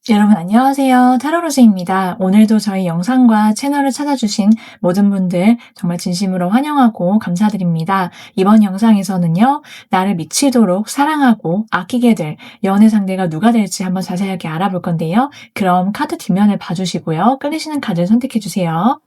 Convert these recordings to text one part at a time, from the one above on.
여러분 안녕하세요. 타로로즈입니다. 오늘도 저희 영상과 채널을 찾아주신 모든 분들 정말 진심으로 환영하고 감사드립니다. 이번 영상에서는요. 나를 미치도록 사랑하고 아끼게 될 연애 상대가 누가 될지 한번 자세하게 알아볼 건데요. 그럼 카드 뒷면을 봐주시고요. 끌리시는 카드를 선택해주세요.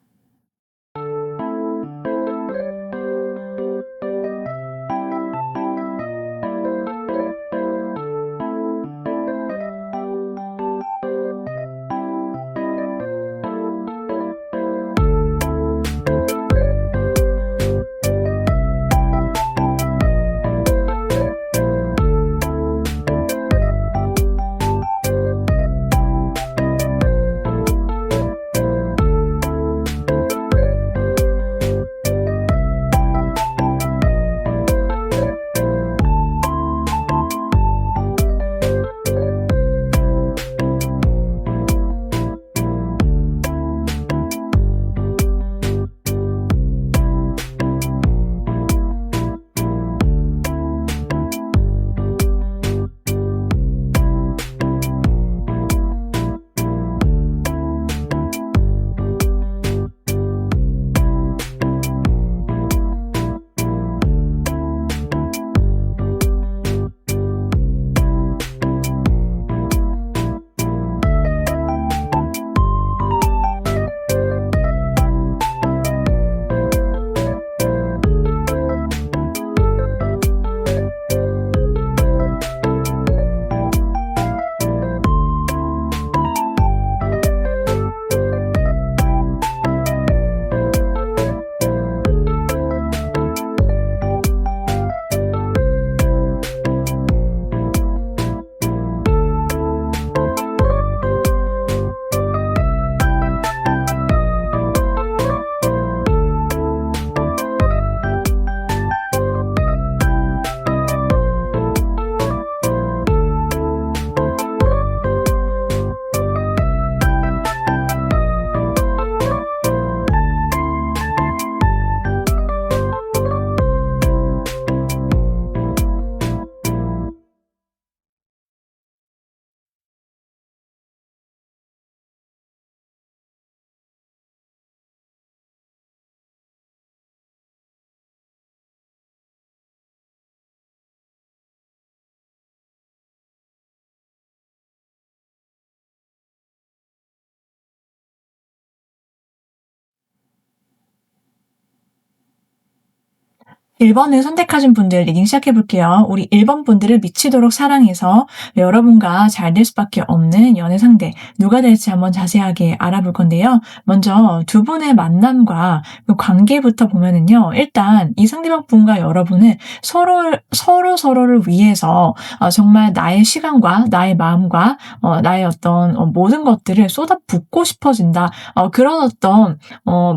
(1번을) 선택하신 분들 리딩 시작해볼게요. 우리 1번 분들을 미치도록 사랑해서 여러분과 잘 될 수밖에 없는 연애 상대 누가 될지 한번 자세하게 알아볼 건데요. 먼저 두 분의 만남과 그 관계부터 보면은요. 일단 이 상대방 분과 여러분은 서로를 위해서 정말 나의 시간과 나의 마음과 나의 어떤 모든 것들을 쏟아붓고 싶어진다. 그런 어떤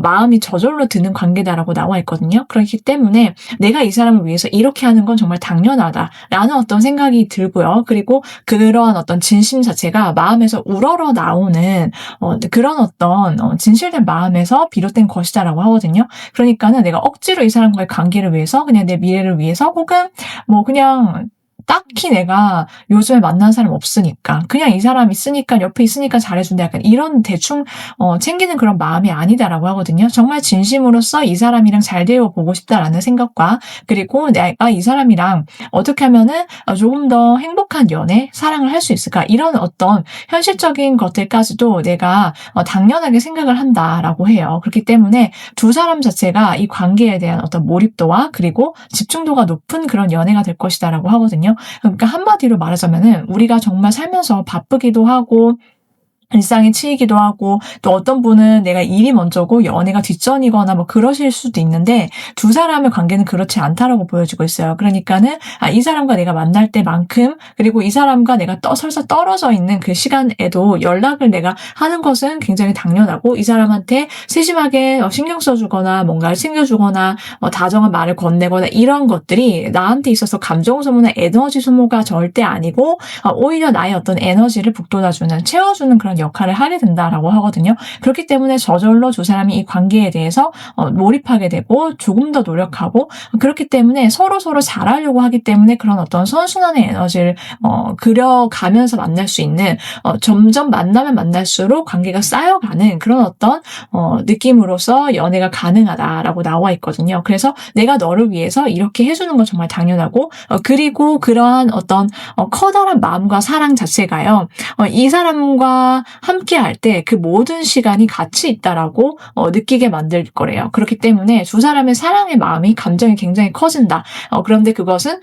마음이 저절로 드는 관계다라고 나와 있거든요. 그렇기 때문에 내가 이 사람을 위해서 이렇게 하는 건 정말 당연하다라는 어떤 생각이 들고요. 그리고 그런 어떤 진심 자체가 마음에서 우러러 나오는 그런 어떤 진실된 마음에서 비롯된 것이다라고 하거든요. 그러니까는 내가 억지로 이 사람과의 관계를 위해서 그냥 내 미래를 위해서 혹은 뭐 그냥 딱히 내가 요즘에 만나는 사람 없으니까 그냥 이 사람 있으니까 옆에 있으니까 잘해준다 약간 이런 대충 챙기는 그런 마음이 아니다라고 하거든요. 정말 진심으로써 이 사람이랑 잘 되어 보고 싶다라는 생각과 그리고 내가 이 사람이랑 어떻게 하면은 조금 더 행복한 연애, 사랑을 할 수 있을까 이런 어떤 현실적인 것들까지도 내가 당연하게 생각을 한다라고 해요. 그렇기 때문에 두 사람 자체가 이 관계에 대한 어떤 몰입도와 그리고 집중도가 높은 그런 연애가 될 것이다라고 하거든요. 그러니까 한마디로 말하자면은 우리가 정말 살면서 바쁘기도 하고 일상에 치이기도 하고 또 어떤 분은 내가 일이 먼저고 연애가 뒷전이거나 뭐 그러실 수도 있는데 두 사람의 관계는 그렇지 않다라고 보여지고 있어요. 그러니까는 이 사람과 내가 만날 때만큼 그리고 이 사람과 내가 설사 떨어져 있는 그 시간에도 연락을 내가 하는 것은 굉장히 당연하고 이 사람한테 세심하게 신경 써주거나 뭔가를 챙겨주거나 다정한 말을 건네거나 이런 것들이 나한테 있어서 감정 소모나 에너지 소모가 절대 아니고 오히려 나의 어떤 에너지를 북돋아주는 채워주는 그런 그런 역할을 하게 된다라고 하거든요. 그렇기 때문에 저절로 두 사람이 이 관계에 대해서 몰입하게 되고 조금 더 노력하고 그렇기 때문에 서로서로 잘하려고 하기 때문에 그런 어떤 선순환의 에너지를 그려가면서 만날 수 있는 점점 만나면 만날수록 관계가 쌓여가는 그런 어떤 느낌으로서 연애가 가능하다라고 나와 있거든요. 그래서 내가 너를 위해서 이렇게 해주는 건 정말 당연하고 그리고 그러한 어떤 커다란 마음과 사랑 자체가요. 이 사람과 함께 할 때 그 모든 시간이 가치 있다라고 느끼게 만들 거래요. 그렇기 때문에 두 사람의 사랑의 마음이 감정이 굉장히 커진다. 그런데 그것은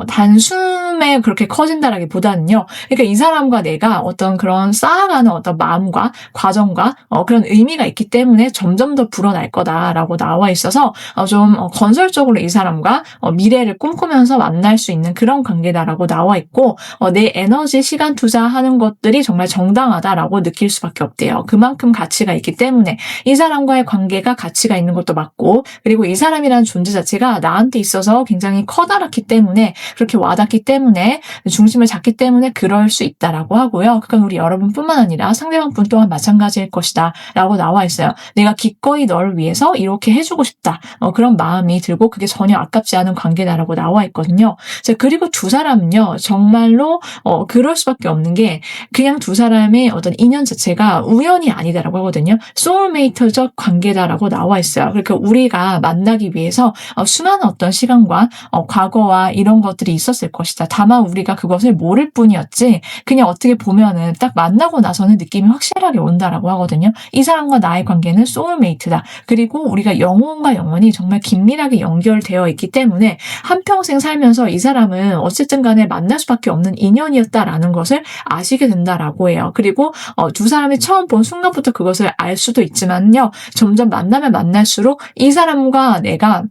단숨에 그렇게 커진다라기보다는요. 그러니까 이 사람과 내가 어떤 그런 쌓아가는 어떤 마음과 과정과 그런 의미가 있기 때문에 점점 더 불어날 거다라고 나와 있어서 좀 건설적으로 이 사람과 미래를 꿈꾸면서 만날 수 있는 그런 관계다라고 나와 있고 내 에너지, 시간 투자하는 것들이 정말 정당하다라고 느낄 수밖에 없대요. 그만큼 가치가 있기 때문에 이 사람과의 관계가 가치가 있는 것도 맞고 그리고 이 사람이라는 존재 자체가 나한테 있어서 굉장히 커다랗기 때문에 그렇게 와닿기 때문에 중심을 잡기 때문에 그럴 수 있다라고 하고요. 그건 우리 여러분뿐만 아니라 상대방분 또한 마찬가지일 것이다 라고 나와 있어요. 내가 기꺼이 너를 위해서 이렇게 해주고 싶다. 그런 마음이 들고 그게 전혀 아깝지 않은 관계다라고 나와 있거든요. 그리고 두 사람은요. 정말로 그럴 수밖에 없는 게 그냥 두 사람의 어떤 인연 자체가 우연이 아니다라고 하거든요. 소울메이트적 관계다라고 나와 있어요. 그러니까 우리가 만나기 위해서 수많은 어떤 시간과 과거와 이런 것들이 있었을 것이다. 다만 우리가 그것을 모를 뿐이었지 그냥 어떻게 보면은 딱 만나고 나서는 느낌이 확실하게 온다라고 하거든요. 이 사람과 나의 관계는 소울메이트다. 그리고 우리가 영혼과 영혼이 정말 긴밀하게 연결되어 있기 때문에 한평생 살면서 이 사람은 어쨌든 간에 만날 수밖에 없는 인연이었다라는 것을 아시게 된다라고 해요. 그리고 두 사람이 처음 본 순간부터 그것을 알 수도 있지만요. 점점 만나면 만날수록 이 사람과 내가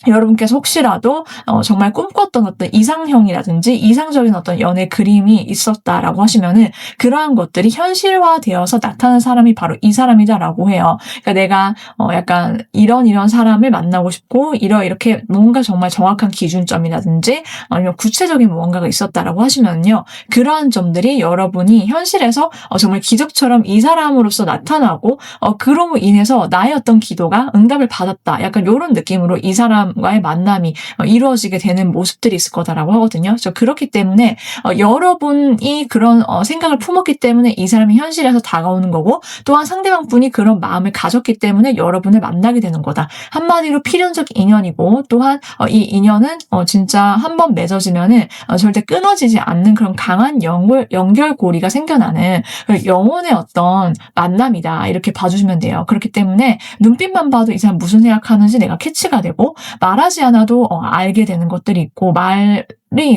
여러분께서 혹시라도 정말 꿈꿨던 어떤 이상형이라든지 이상적인 어떤 연애 그림이 있었다라고 하시면은 그러한 것들이 현실화되어서 나타나는 사람이 바로 이 사람이다라고 해요. 그러니까 내가 약간 이런 사람을 만나고 싶고 이렇게 뭔가 정말 정확한 기준점이라든지 아니면 구체적인 무언가가 있었다라고 하시면요. 그러한 점들이 여러분이 현실에서 정말 기적처럼 이 사람으로서 나타나고 그로 인해서 나의 어떤 기도가 응답을 받았다. 약간 이런 느낌으로 이 사람 과의 만남이 이루어지게 되는 모습들이 있을 거다라고 하거든요. 그렇기 때문에 여러분이 그런 생각을 품었기 때문에 이 사람이 현실에서 다가오는 거고 또한 상대방 분이 그런 마음을 가졌기 때문에 여러분을 만나게 되는 거다. 한마디로 필연적 인연이고 또한 이 인연은 진짜 한번 맺어지면은 절대 끊어지지 않는 그런 강한 연결고리가 생겨나는 영혼의 어떤 만남이다. 이렇게 봐주시면 돼요. 그렇기 때문에 눈빛만 봐도 이 사람 무슨 생각하는지 내가 캐치가 되고 말하지 않아도 알게 되는 것들이 있고 말이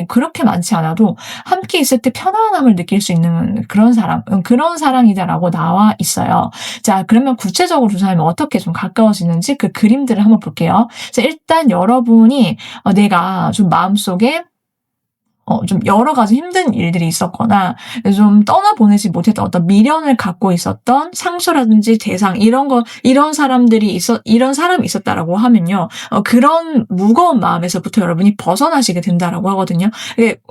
그렇게 많지 않아도 함께 있을 때 편안함을 느낄 수 있는 그런 사람, 그런 사랑이다라고 나와 있어요. 자, 그러면 구체적으로 두 사람이 어떻게 좀 가까워지는지 그 그림들을 한번 볼게요. 자, 일단 여러분이 내가 좀 마음속에 좀 여러 가지 힘든 일들이 있었거나 좀 떠나보내지 못했던 어떤 미련을 갖고 있었던 상처라든지 대상 이런 사람이 있었다라고 하면요. 그런 무거운 마음에서부터 여러분이 벗어나시게 된다라고 하거든요.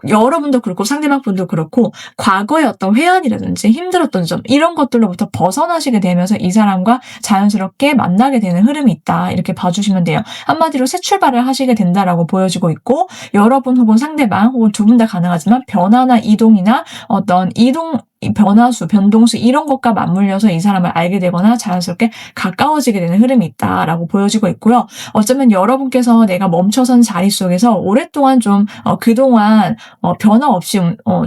여러분도 그렇고 상대방 분도 그렇고 과거의 어떤 회한이라든지 힘들었던 점 이런 것들로부터 벗어나시게 되면서 이 사람과 자연스럽게 만나게 되는 흐름이 있다. 이렇게 봐주시면 돼요. 한마디로 새 출발을 하시게 된다라고 보여지고 있고 여러분 혹은 상대방 혹은 두 분 다 가능하지만 변화나 이동이나 어떤 변화수, 변동수 이런 것과 맞물려서 이 사람을 알게 되거나 자연스럽게 가까워지게 되는 흐름이 있다라고 보여지고 있고요. 어쩌면 여러분께서 내가 멈춰선 자리 속에서 오랫동안 좀 그동안 변화 없이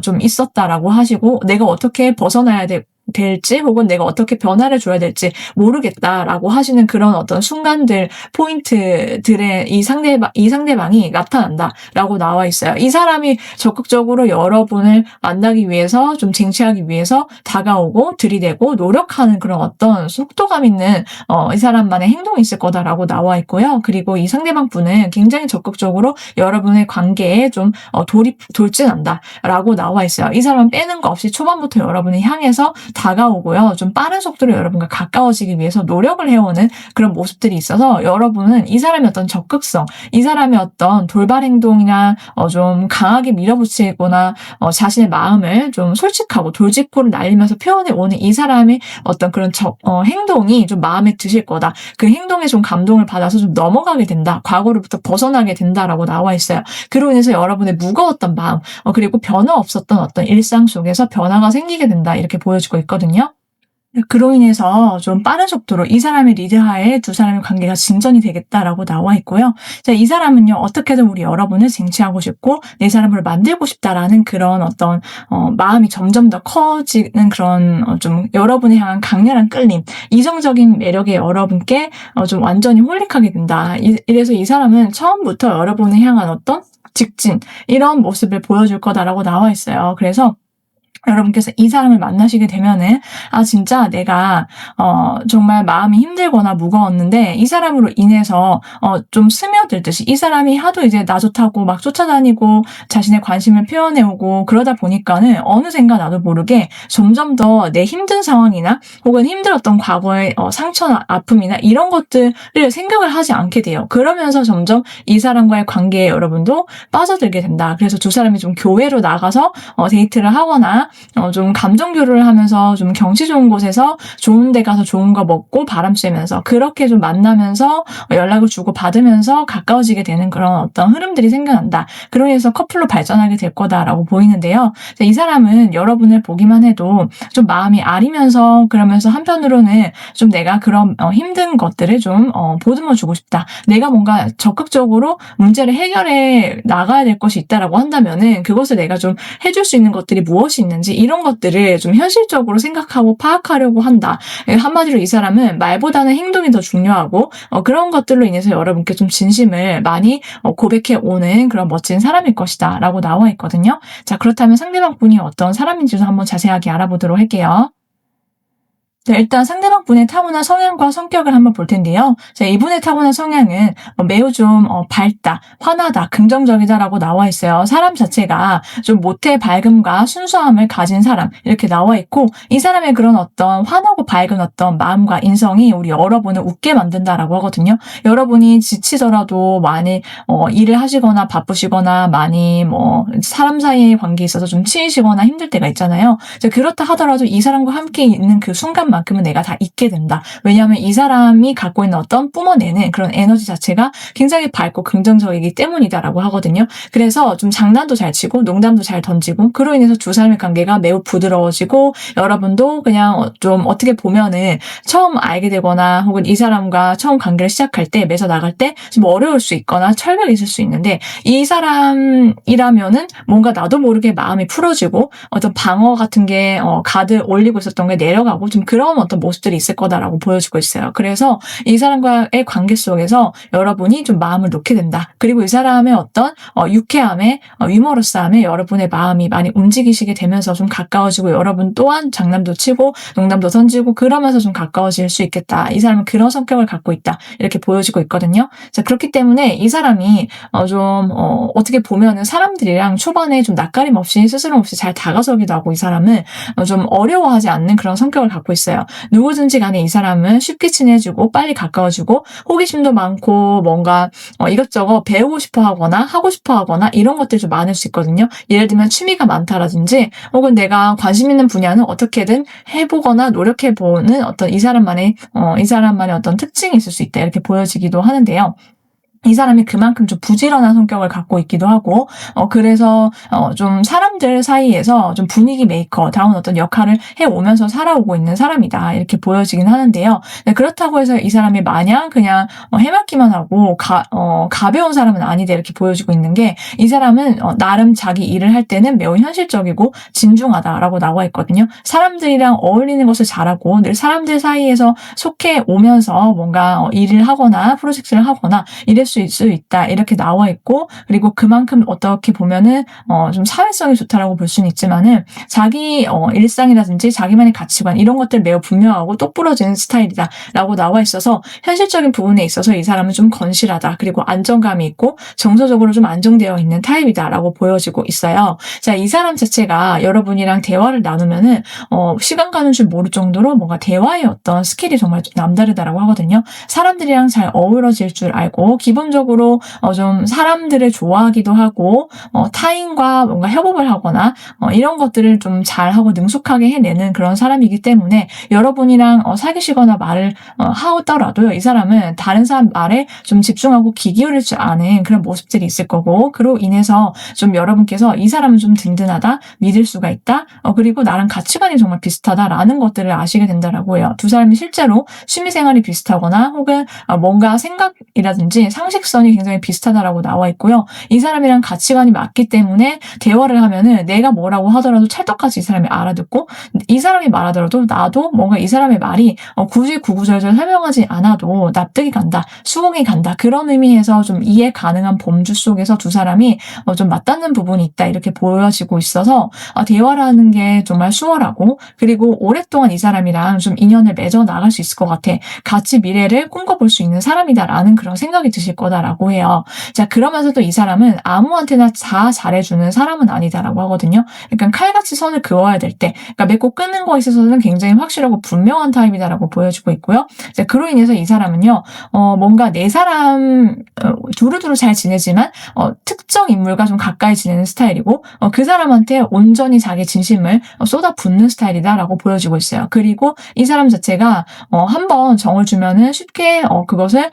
좀 있었다라고 하시고 내가 어떻게 벗어나야 될지 혹은 내가 어떻게 변화를 줘야 될지 모르겠다라고 하시는 그런 어떤 순간들, 포인트들의 이 상대방이 나타난다라고 나와 있어요. 이 사람이 적극적으로 여러분을 만나기 위해서 좀 쟁취하기 위해서 다가오고 들이대고 노력하는 그런 어떤 속도감 있는 이 사람만의 행동이 있을 거다라고 나와 있고요. 그리고 이 상대방 분은 굉장히 적극적으로 여러분의 관계에 좀 돌진한다라고 나와 있어요. 이 사람은 빼는 거 없이 초반부터 여러분을 향해서 다가오고요. 좀 빠른 속도로 여러분과 가까워지기 위해서 노력을 해오는 그런 모습들이 있어서 여러분은 이 사람의 어떤 적극성, 이 사람의 어떤 돌발 행동이나 좀 강하게 밀어붙이거나 자신의 마음을 좀 솔직하고 돌직구를 날리면서 표현해 오는 이 사람의 어떤 그런 행동이 좀 마음에 드실 거다. 그 행동에 좀 감동을 받아서 좀 넘어가게 된다. 과거로부터 벗어나게 된다라고 나와 있어요. 그로 인해서 여러분의 무거웠던 마음, 그리고 변화 없었던 어떤 일상 속에서 변화가 생기게 된다. 이렇게 보여주고 있거든요. 그로 인해서 좀 빠른 속도로 이 사람의 리드하에 두 사람의 관계가 진전이 되겠다라고 나와 있고요. 자, 이 사람은요, 어떻게든 우리 여러분을 쟁취하고 싶고 내 사람을 만들고 싶다라는 그런 어떤 마음이 점점 더 커지는 그런 좀 여러분을 향한 강렬한 끌림, 이성적인 매력에 여러분께 좀 완전히 홀릭하게 된다. 이래서 이 사람은 처음부터 여러분을 향한 어떤 직진, 이런 모습을 보여줄 거다라고 나와 있어요. 그래서 여러분께서 이 사람을 만나시게 되면은 진짜 내가 정말 마음이 힘들거나 무거웠는데 이 사람으로 인해서 좀 스며들듯이 이 사람이 하도 이제 나 좋다고 막 쫓아다니고 자신의 관심을 표현해오고 그러다 보니까는 어느샌가 나도 모르게 점점 더 내 힘든 상황이나 혹은 힘들었던 과거의 상처나 아픔이나 이런 것들을 생각을 하지 않게 돼요. 그러면서 점점 이 사람과의 관계에 여러분도 빠져들게 된다. 그래서 두 사람이 좀 교회로 나가서 데이트를 하거나 좀 감정 교류를 하면서 좀 경치 좋은 곳에서 좋은 데 가서 좋은 거 먹고 바람 쐬면서 그렇게 좀 만나면서 연락을 주고 받으면서 가까워지게 되는 그런 어떤 흐름들이 생겨난다. 그러면서 커플로 발전하게 될 거다라고 보이는데요. 이 사람은 여러분을 보기만 해도 좀 마음이 아리면서 그러면서 한편으로는 좀 내가 그런 힘든 것들을 좀 보듬어 주고 싶다. 내가 뭔가 적극적으로 문제를 해결해 나가야 될 것이 있다라고 한다면은 그것을 내가 좀 해줄 수 있는 것들이 무엇이 있는지 이런 것들을 좀 현실적으로 생각하고 파악하려고 한다. 한마디로 이 사람은 말보다는 행동이 더 중요하고 그런 것들로 인해서 여러분께 좀 진심을 많이 고백해 오는 그런 멋진 사람일 것이다 라고 나와 있거든요. 자, 그렇다면 상대방 분이 어떤 사람인지도 한번 자세하게 알아보도록 할게요. 자, 일단 상대방 분의 타고난 성향과 성격을 한번 볼 텐데요. 자, 이분의 타고난 성향은 매우 좀 밝다, 환하다, 긍정적이다라고 나와 있어요. 사람 자체가 좀 모태 밝음과 순수함을 가진 사람 이렇게 나와 있고 이 사람의 그런 어떤 환하고 밝은 어떤 마음과 인성이 우리 여러분을 웃게 만든다라고 하거든요. 여러분이 지치더라도 많이 일을 하시거나 바쁘시거나 많이 사람 사이의 관계에 있어서 좀 치이시거나 힘들 때가 있잖아요. 그렇다 하더라도 이 사람과 함께 있는 그 순간만큼은 내가 다 잊게 된다. 왜냐하면 이 사람이 갖고 있는 어떤 뿜어내는 그런 에너지 자체가 굉장히 밝고 긍정적이기 때문이다라고 하거든요. 그래서 좀 장난도 잘 치고 농담도 잘 던지고 그로 인해서 두 사람의 관계가 매우 부드러워지고 여러분도 그냥 좀 어떻게 보면은 처음 알게 되거나 혹은 이 사람과 처음 관계를 시작할 때 매서 나갈 때 좀 어려울 수 있거나 철벽이 있을 수 있는데 이 사람이라면은 뭔가 나도 모르게 마음이 풀어지고 어떤 방어 같은 게 가득 올리고 있었던 게 내려가고 좀 그런 어떤 모습들이 있을 거다라고 보여주고 있어요. 그래서 이 사람과의 관계 속에서 여러분이 좀 마음을 놓게 된다. 그리고 이 사람의 어떤 유쾌함에 유머러스함에 여러분의 마음이 많이 움직이시게 되면서 좀 가까워지고 여러분 또한 장난도 치고 농담도 던지고 그러면서 좀 가까워질 수 있겠다. 이 사람은 그런 성격을 갖고 있다. 이렇게 보여지고 있거든요. 자, 그렇기 때문에 이 사람이 좀 어떻게 보면은 사람들이랑 초반에 좀 낯가림 없이 스스럼 없이 잘 다가서기도 하고 이 사람은 좀 어려워하지 않는 그런 성격을 갖고 있어요. 누구든지 간에 이 사람은 쉽게 친해지고 빨리 가까워지고 호기심도 많고 뭔가 이것저것 배우고 싶어 하거나 하고 싶어 하거나 이런 것들이 좀 많을 수 있거든요. 예를 들면 취미가 많다라든지 혹은 내가 관심 있는 분야는 어떻게든 해보거나 노력해보는 어떤 이 사람만의 어떤 특징이 있을 수 있다. 이렇게 보여지기도 하는데요. 이 사람이 그만큼 좀 부지런한 성격을 갖고 있기도 하고, 그래서, 좀 사람들 사이에서 좀 분위기 메이커다운 어떤 역할을 해오면서 살아오고 있는 사람이다. 이렇게 보여지긴 하는데요. 네, 그렇다고 해서 이 사람이 마냥 그냥 해맑기만 하고, 가벼운 사람은 아니다. 이렇게 보여지고 있는 게, 이 사람은 나름 자기 일을 할 때는 매우 현실적이고 진중하다라고 나와 있거든요. 사람들이랑 어울리는 것을 잘하고, 늘 사람들 사이에서 속해 오면서 뭔가 일을 하거나 프로젝트를 하거나, 이래서 수 있다 이렇게 나와 있고, 그리고 그만큼 어떻게 보면은 좀 사회성이 좋다라고 볼 수는 있지만은 자기 일상이라든지 자기만의 가치관 이런 것들 매우 분명하고 똑부러지는 스타일이다라고 나와 있어서 현실적인 부분에 있어서 이 사람은 좀 건실하다, 그리고 안정감이 있고 정서적으로 좀 안정되어 있는 타입이다라고 보여지고 있어요. 자, 이 사람 자체가 여러분이랑 대화를 나누면은 시간 가는 줄 모를 정도로 뭔가 대화의 어떤 스킬이 정말 남다르다라고 하거든요. 사람들이랑 잘 어우러질 줄 알고, 기본적으로 좀 사람들을 좋아하기도 하고, 타인과 뭔가 협업을 하거나 이런 것들을 좀 잘하고 능숙하게 해내는 그런 사람이기 때문에 여러분이랑 사귀시거나 말을 하더라도요, 이 사람은 다른 사람 말에 좀 집중하고 귀 기울일 줄 아는 그런 모습들이 있을 거고, 그로 인해서 좀 여러분께서 이 사람은 좀 든든하다, 믿을 수가 있다, 그리고 나랑 가치관이 정말 비슷하다라는 것들을 아시게 된다라고 해요. 두 사람이 실제로 취미생활이 비슷하거나 혹은 뭔가 생각이라든지 상식선이 굉장히 비슷하다라고 나와 있고요. 이 사람이랑 가치관이 맞기 때문에 대화를 하면은 내가 뭐라고 하더라도 찰떡같이 이 사람이 알아듣고, 이 사람이 말하더라도 나도 뭔가 이 사람의 말이 굳이 구구절절 설명하지 않아도 납득이 간다, 수긍이 간다, 그런 의미에서 좀 이해 가능한 범주 속에서 두 사람이 좀 맞닿는 부분이 있다 이렇게 보여지고 있어서 대화라는 게 정말 수월하고, 그리고 오랫동안 이 사람이랑 좀 인연을 맺어 나갈 수 있을 것 같아, 같이 미래를 꿈꿔볼 수 있는 사람이다라는 그런 생각이 드실 거다라고 해요. 자, 그러면서도 이 사람은 아무한테나 다 잘해주는 사람은 아니다라고 하거든요. 그러니까 칼같이 선을 그어야 될 때, 그러니까 맺고 끊는 거에 있어서는 굉장히 확실하고 분명한 타입이다라고 보여지고 있고요. 자, 그로 인해서 이 사람은요, 뭔가 내 사람 두루두루 잘 지내지만 특정 인물과 좀 가까이 지내는 스타일이고, 그 사람한테 온전히 자기 진심을 쏟아붓는 스타일이다라고 보여지고 있어요. 그리고 이 사람 자체가 한번 정을 주면은 쉽게 그것을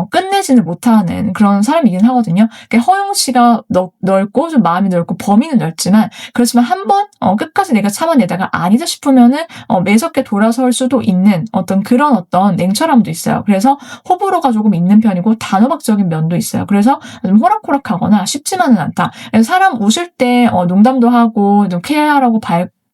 끝내지는 못하는 그런 사람이긴 하거든요. 그러니까 허용치가 넓고 좀 마음이 넓고 범위는 넓지만, 그렇지만 한번 끝까지 내가 참아내다가 아니다 싶으면은 매섭게 돌아설 수도 있는 그런 냉철함도 있어요. 그래서 호불호가 조금 있는 편이고 단호박적인 면도 있어요. 그래서 좀 호락호락하거나 쉽지만은 않다. 그래서 사람 웃을 때 농담도 하고 좀 쾌활하고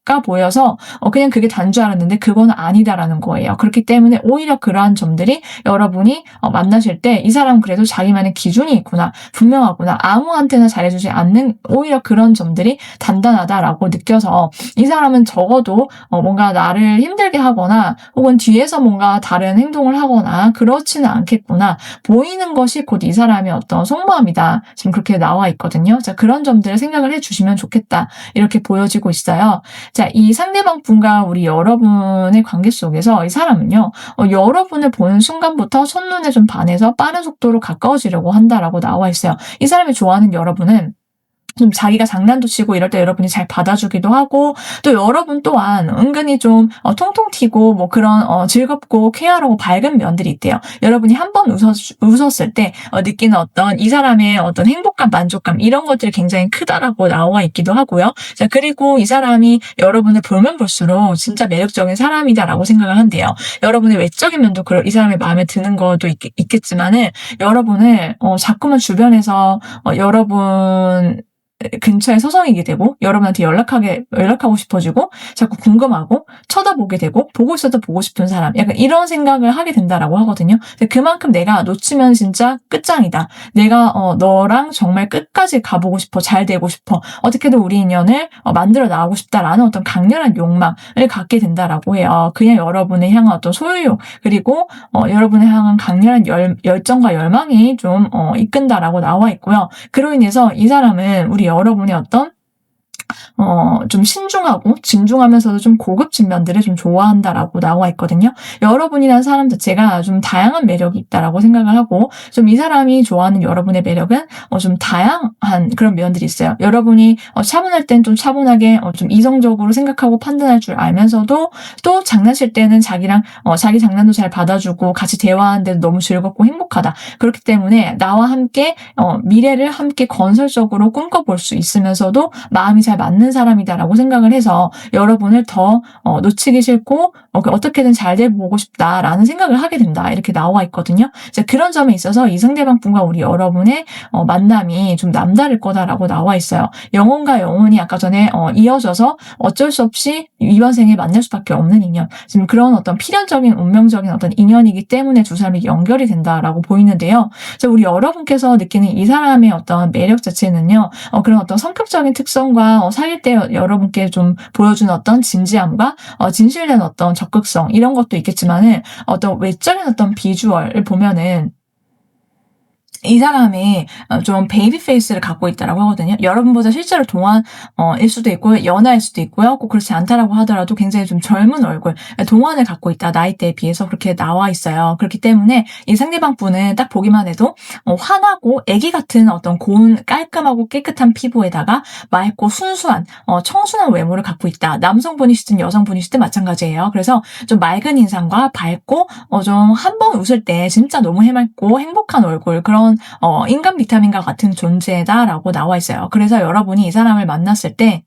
가 보여서 그냥 그게 단 줄 알았는데 그거는 아니다라는 거예요. 그렇기 때문에 오히려 그러한 점들이 여러분이 만나실 때 이 사람 그래도 자기만의 기준이 있구나, 분명하구나, 아무한테나 잘해주지 않는 오히려 그런 점들이 단단하다라고 느껴서 이 사람은 적어도 뭔가 나를 힘들게 하거나 혹은 뒤에서 뭔가 다른 행동을 하거나 그렇지는 않겠구나, 보이는 것이 곧 이 사람의 속마음이다, 지금 그렇게 나와 있거든요. 자, 그런 점들을 생각을 해주시면 좋겠다 이렇게 보여지고 있어요. 자, 이 상대방 분과 우리 여러분의 관계 속에서 이 사람은요, 여러분을 보는 순간부터 첫눈에 좀 반해서 빠른 속도로 가까워지려고 한다라고 나와 있어요. 이 사람이 좋아하는 여러분은 좀 자기가 장난도 치고 이럴 때 여러분이 잘 받아주기도 하고, 또 여러분 또한 은근히 좀 통통 튀고 뭐 그런 즐겁고 쾌활하고 밝은 면들이 있대요. 여러분이 한 번 웃었을 때 느끼는 이 사람의 행복감, 만족감 이런 것들이 굉장히 크다라고 나와 있기도 하고요. 자, 그리고 이 사람이 여러분을 보면 볼수록 진짜 매력적인 사람이다라고 생각을 한대요. 여러분의 외적인 면도 이 사람의 마음에 드는 것도 있겠지만은 여러분을 자꾸만 주변에서 여러분 근처에 서성이게 되고, 여러분한테 연락하고 싶어지고, 자꾸 궁금하고, 쳐다보게 되고, 보고 있어도 보고 싶은 사람, 약간 이런 생각을 하게 된다라고 하거든요. 그만큼 내가 놓치면 진짜 끝장이다, 내가 너랑 정말 끝까지 가보고 싶어, 잘 되고 싶어, 어떻게든 우리 인연을 만들어 나가고 싶다라는 강렬한 욕망을 갖게 된다라고 해요. 그냥 여러분을 향한 소유욕, 그리고 여러분을 향한 강렬한 열정과 열망이 좀 이끈다라고 나와 있고요. 그로 인해서 이 사람은 여러분의 좀 신중하고 진중하면서도 좀 고급진 면들을 좀 좋아한다라고 나와 있거든요. 여러분이라는 사람 자체가 좀 다양한 매력이 있다라고 생각을 하고, 좀 이 사람이 좋아하는 여러분의 매력은 좀 다양한 그런 면들이 있어요. 여러분이 차분할 땐 좀 차분하게 좀 이성적으로 생각하고 판단할 줄 알면서도, 또 장난칠 때는 자기랑 자기 장난도 잘 받아주고 같이 대화하는데도 너무 즐겁고 행복하다. 그렇기 때문에 나와 함께 미래를 함께 건설적으로 꿈꿔볼 수 있으면서도 마음이 잘 잘 맞는 사람이다라고 생각을 해서 여러분을 더 놓치기 싫고 어떻게든 잘 돼 보고 싶다라는 생각을 하게 된다. 이렇게 나와 있거든요. 이제 그런 점에 있어서 이 상대방 분과 우리 여러분의 만남이 좀 남다를 거다라고 나와 있어요. 영혼과 영혼이 아까 전에 이어져서 어쩔 수 없이 이번 생에 만날 수밖에 없는 인연. 지금 그런 어떤 필연적인 운명적인 어떤 인연이기 때문에 두 사람이 연결이 된다라고 보이는데요. 그래서 우리 여러분께서 느끼는 이 사람의 어떤 매력 자체는요. 그런 어떤 성격적인 특성과 사귈 때 여러분께 좀 보여주는 어떤 진지함과 진실된 어떤 적극성 이런 것도 있겠지만은 어떤 외적인 어떤 비주얼을 보면은 이 사람이 좀 베이비 페이스를 갖고 있다라고 하거든요. 여러분보다 실제로 동안일 수도 있고요. 연하일 수도 있고요. 꼭 그렇지 않다라고 하더라도 굉장히 좀 젊은 얼굴, 동안을 갖고 있다. 나이대에 비해서 그렇게 나와 있어요. 그렇기 때문에 이 상대방 분은 딱 보기만 해도 환하고 애기 같은 어떤 고운 깔끔하고 깨끗한 피부에다가 맑고 순수한 청순한 외모를 갖고 있다. 남성분이시든 여성분이시든 마찬가지예요. 그래서 좀 맑은 인상과 밝고 좀 한 번 웃을 때 진짜 너무 해맑고 행복한 얼굴 그런 인간 비타민과 같은 존재다라고 나와 있어요. 그래서 여러분이 이 사람을 만났을 때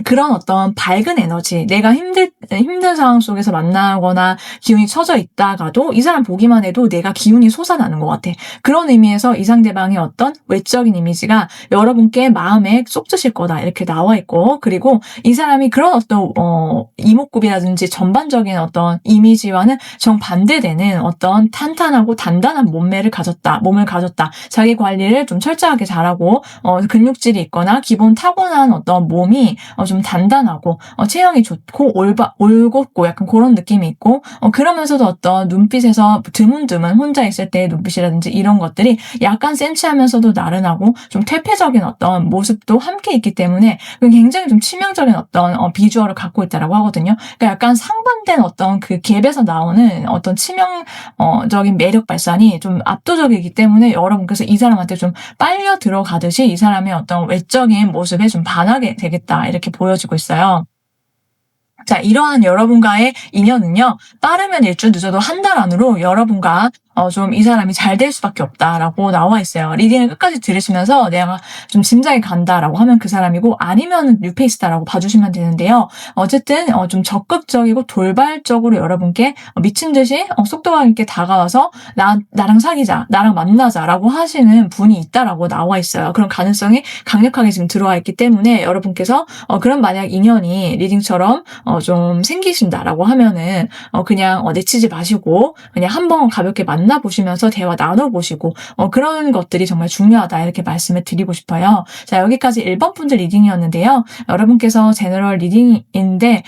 그런 어떤 밝은 에너지, 내가 힘든 상황 속에서 만나거나 기운이 처져 있다가도 이 사람 보기만 해도 내가 기운이 솟아나는 것 같아. 그런 의미에서 이 상대방의 어떤 외적인 이미지가 여러분께 마음에 쏙 드실 거다. 이렇게 나와 있고, 그리고 이 사람이 그런 어떤, 이목구비라든지 전반적인 어떤 이미지와는 정반대되는 어떤 탄탄하고 단단한 몸을 가졌다. 자기 관리를 좀 철저하게 잘하고, 근육질이 있거나 기본 타고난 어떤 몸이 좀 단단하고 체형이 좋고 올곧고 약간 그런 느낌이 있고 그러면서도 어떤 눈빛에서 드문드문 혼자 있을 때의 눈빛이라든지 이런 것들이 약간 센치하면서도 나른하고 좀 퇴폐적인 어떤 모습도 함께 있기 때문에 굉장히 좀 치명적인 어떤 비주얼을 갖고 있다라고 하거든요. 그러니까 약간 상반된 어떤 그 갭에서 나오는 어떤 치명적인 매력 발산이 좀 압도적이기 때문에 여러분께서 이 사람한테 좀 빨려 들어가듯이 이 사람의 어떤 외적인 모습에 좀 반하게 되겠다 이렇게 보여지고 있어요. 자, 이러한 여러분과의 인연은요, 빠르면 일주일 늦어도 한 달 안으로 여러분과 좀 이 사람이 잘 될 수밖에 없다라고 나와 있어요. 리딩을 끝까지 들으시면서 내가 좀 짐작이 간다라고 하면 그 사람이고 아니면 뉴페이스다라고 봐주시면 되는데요. 어쨌든 좀 적극적이고 돌발적으로 여러분께 미친 듯이 속도감 있게 다가와서 나랑 사귀자, 나랑 만나자라고 하시는 분이 있다라고 나와 있어요. 그런 가능성이 강력하게 지금 들어와 있기 때문에 여러분께서 그런 만약 인연이 리딩처럼 좀 생기신다라고 하면은 그냥 내치지 마시고 그냥 한번 가볍게 만나보시면서 대화 나눠보시고 그런 것들이 정말 중요하다 이렇게 말씀을 드리고 싶어요. 자, 여기까지 1번 분들 리딩이었는데요. 여러분께서 제너럴 리딩인데